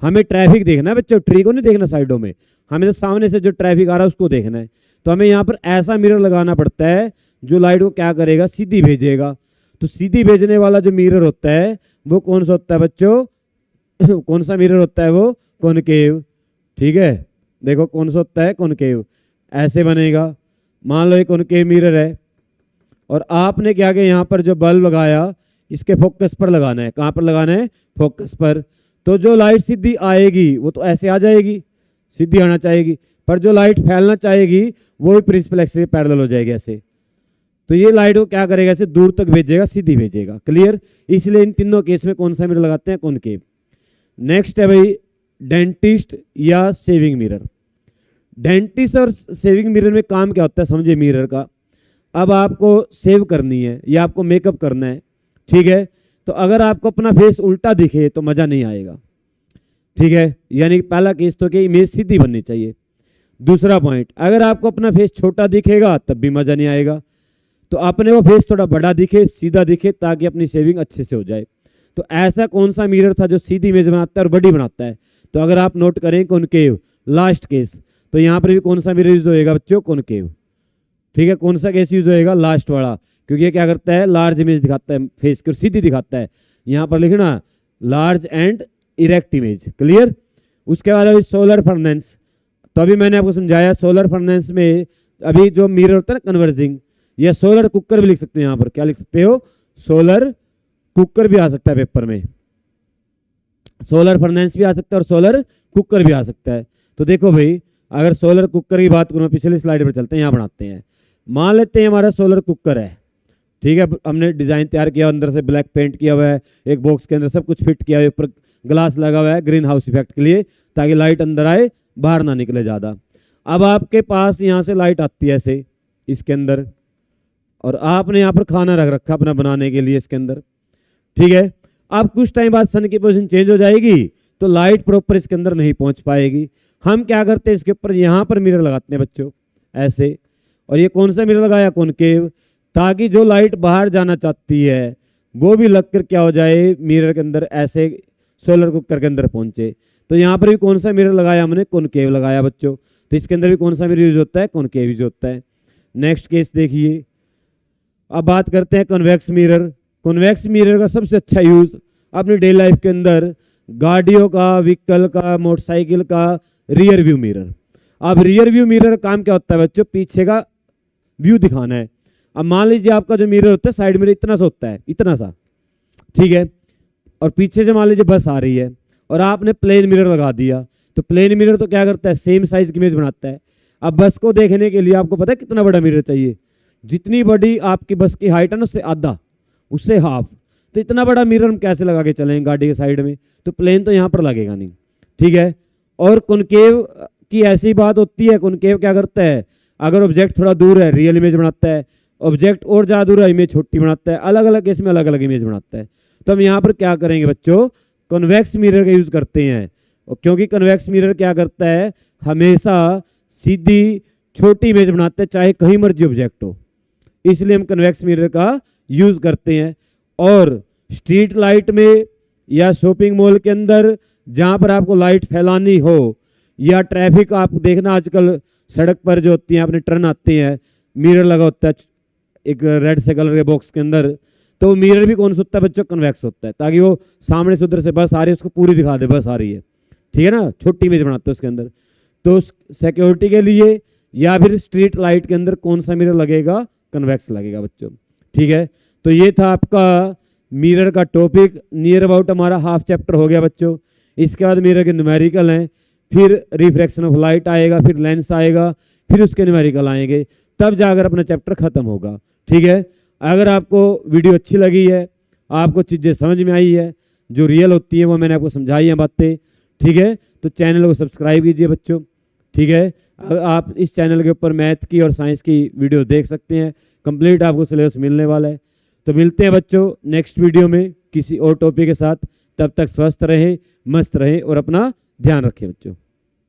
Speaker 1: हमें ट्रैफिक देखना है बच्चों, ट्री को नहीं देखना साइडों में, हमें तो सामने से जो ट्रैफिक आ रहा है उसको देखना है। तो हमें यहाँ पर ऐसा मिरर लगाना पड़ता है जो लाइट को क्या करेगा, सीधी भेजेगा। तो सीधी भेजने वाला जो मिरर होता है वो कौन सा होता है बच्चों कौन सा मिरर होता है, वो कॉनकेव, ठीक है। देखो कौन सा होता है, कॉनकेव, ऐसे बनेगा। मान लो ये कॉनकेव मिरर है और आपने क्या किया, यहाँ पर जो बल्ब लगाया इसके फोकस पर लगाना है। कहाँ पर लगाना है, फोकस पर। तो जो लाइट सीधी आएगी वो तो ऐसे आ जाएगी, सीधी आना चाहेगी, पर जो लाइट फैलना चाहेगी वो भी प्रिंसिपल एक्सिस के पैरेलल हो जाएगी ऐसे। तो ये लाइट को क्या करेगा, ऐसे दूर तक भेजेगा, सीधी भेजेगा, क्लियर। इसलिए इन तीनों केस में कौन सा मिरर लगाते हैं, कॉनकेव। नेक्स्ट है भाई डेंटिस्ट या सेविंग मिरर। डेंटिस्ट और सेविंग मिरर में काम क्या होता है समझिए मिरर का। अब आपको सेव करनी है या आपको मेकअप करना है, ठीक है। तो अगर आपको अपना फेस उल्टा दिखे तो मज़ा नहीं आएगा, ठीक है। यानी पहला केस तो कि इमेज सीधी बननी चाहिए। दूसरा पॉइंट, अगर आपको अपना फेस छोटा दिखेगा तब भी मज़ा नहीं आएगा। तो अपने वो फेस थोड़ा बड़ा दिखे, सीधा दिखे, ताकि अपनी सेविंग अच्छे से हो जाए। तो ऐसा कौन सा मिरर था जो सीधी इमेज बनाता है और बड़ी बनाता है। तो अगर आप नोट करें कॉनकेव, लास्ट केस, तो यहाँ पर भी कौन सा मिरर यूज होएगा बच्चों, कॉनकेव, ठीक है। कौन सा केस यूज होएगा, लास्ट वाला, क्योंकि ये क्या करता है, लार्ज इमेज दिखाता है फेस की और सीधी दिखाता है। यहाँ पर लिखना large and erect image, clear. उसके बाद अभी सोलर फर्नेंस, तो अभी मैंने आपको समझाया सोलर फर्नेंस में अभी जो मिरर होता है ना कन्वर्जिंग, या सोलर कुकर भी लिख सकते हो। यहाँ पर क्या लिख सकते हो, सोलर कुकर भी आ सकता है पेपर में, सोलर फर्नेंस भी आ सकता है और सोलर कुकर भी आ सकता है। तो देखो भाई, अगर सोलर कुकर की बात करूँ, पिछली स्लाइड पर चलते हैं, यहाँ बनाते हैं। मान लेते हैं हमारा सोलर कुकर है, ठीक है। हमने डिज़ाइन तैयार किया, अंदर से ब्लैक पेंट किया हुआ है, एक बॉक्स के अंदर सब कुछ फिट किया हुआ है, ऊपर ग्लास लगा हुआ है ग्रीन हाउस इफेक्ट के लिए, ताकि लाइट अंदर आए, बाहर ना निकले ज़्यादा। अब आपके पास यहाँ से लाइट आती है ऐसे इसके अंदर, और आपने यहाँ पर खाना रख रखा अपना बनाने के लिए इसके अंदर, ठीक है। अब कुछ टाइम बाद सन की पोजीशन चेंज हो जाएगी तो लाइट प्रॉपर इसके अंदर नहीं पहुँच पाएगी। हम क्या करते हैं, इसके ऊपर यहाँ पर मिरर लगाते हैं बच्चों ऐसे। और ये कौन सा मिरर लगाया, कॉनकेव, ताकि जो लाइट बाहर जाना चाहती है वो भी लगकर क्या हो जाए, मिरर के अंदर ऐसे सोलर कुकर के अंदर पहुंचे। तो यहाँ पर भी कौन सा मिरर लगाया हमने, कॉनकेव लगाया बच्चों। तो इसके अंदर भी कौन सा मिरर यूज होता है, कॉनकेव यूज होता है। नेक्स्ट केस देखिए, अब बात करते हैं कन्वेक्स मिरर। कन्वेक्स मिरर का सबसे अच्छा यूज अपनी डेली लाइफ के अंदर गाड़ियों का, व्हीकल का, मोटरसाइकिल का रियर व्यू मिरर। अब रियर व्यू मिरर काम क्या होता है बच्चों, पीछे का व्यू दिखाना है। अब मान लीजिए आपका जो मिरर होता है साइड मिरर इतना सा होता है, इतना सा, ठीक है। और पीछे से मान लीजिए बस आ रही है और आपने प्लेन मिरर लगा दिया, तो प्लेन मिरर तो क्या करता है, सेम साइज की इमेज बनाता है। अब बस को देखने के लिए आपको पता है कितना बड़ा मिरर चाहिए, जितनी बड़ी आपकी बस की हाइट है ना उससे आधा, उससे हाफ। तो इतना बड़ा मिरर हम कैसे लगा के चलेंगे गाड़ी के साइड में, तो प्लेन तो यहाँ पर लगेगा नहीं, ठीक है। और कॉनकेव की ऐसी बात होती है, कॉनकेव क्या करता है, अगर ऑब्जेक्ट थोड़ा दूर है रियल इमेज बनाता है, ऑब्जेक्ट और ज़्यादा दूर है इमेज छोटी बनाता है, अलग अलग केस में अलग अलग इमेज बनाता है। तो हम यहाँ पर क्या करेंगे बच्चों, कन्वेक्स मिरर का यूज़ करते हैं, क्योंकि कन्वेक्स मिरर क्या करता है, हमेशा सीधी छोटी इमेज बनाता है चाहे कहीं मर्जी ऑब्जेक्ट हो, इसलिए हम कन्वेक्स मिरर का यूज़ करते हैं। और स्ट्रीट लाइट में या शॉपिंग मॉल के अंदर जहाँ पर आपको लाइट फैलानी हो, या ट्रैफिक आप देखना आजकल सड़क पर जो होती हैं आपने टर्न आते हैं, मिरर लगा होता है एक रेड से कलर के बॉक्स के अंदर, तो मिरर भी कौन सा होता है बच्चों, कन्वेक्स होता है, ताकि वो सामने से उधर से बस आ रही है उसको पूरी दिखा दे बस आ रही है, ठीक है ना, छोटी इमेज बनाते हैं उसके अंदर। तो सिक्योरिटी के लिए या फिर स्ट्रीट लाइट के अंदर कौन सा मिरर लगेगा, कन्वेक्स लगेगा बच्चों, ठीक है। तो ये था आपका मिरर का टॉपिक, नियर अबाउट हमारा हाफ चैप्टर हो गया बच्चों। इसके बाद मिरर के न्यूमेरिकल हैं, फिर रिफ्रैक्शन ऑफ लाइट आएगा, फिर लेंस आएगा, फिर उसके न्यूमेरिकल आएंगे, तब जाकर अपना चैप्टर खत्म होगा, ठीक है। अगर आपको वीडियो अच्छी लगी है, आपको चीज़ें समझ में आई है, जो रियल होती है वो मैंने आपको समझाई हैं बातें, ठीक है, तो चैनल को सब्सक्राइब कीजिए बच्चों, ठीक है। आप इस चैनल के ऊपर मैथ की और साइंस की वीडियो देख सकते हैं, कंप्लीट आपको सिलेबस मिलने वाला है। तो मिलते हैं बच्चों नेक्स्ट वीडियो में किसी और टॉपिक के साथ, तब तक स्वस्थ रहें, मस्त रहें और अपना ध्यान रखें बच्चों।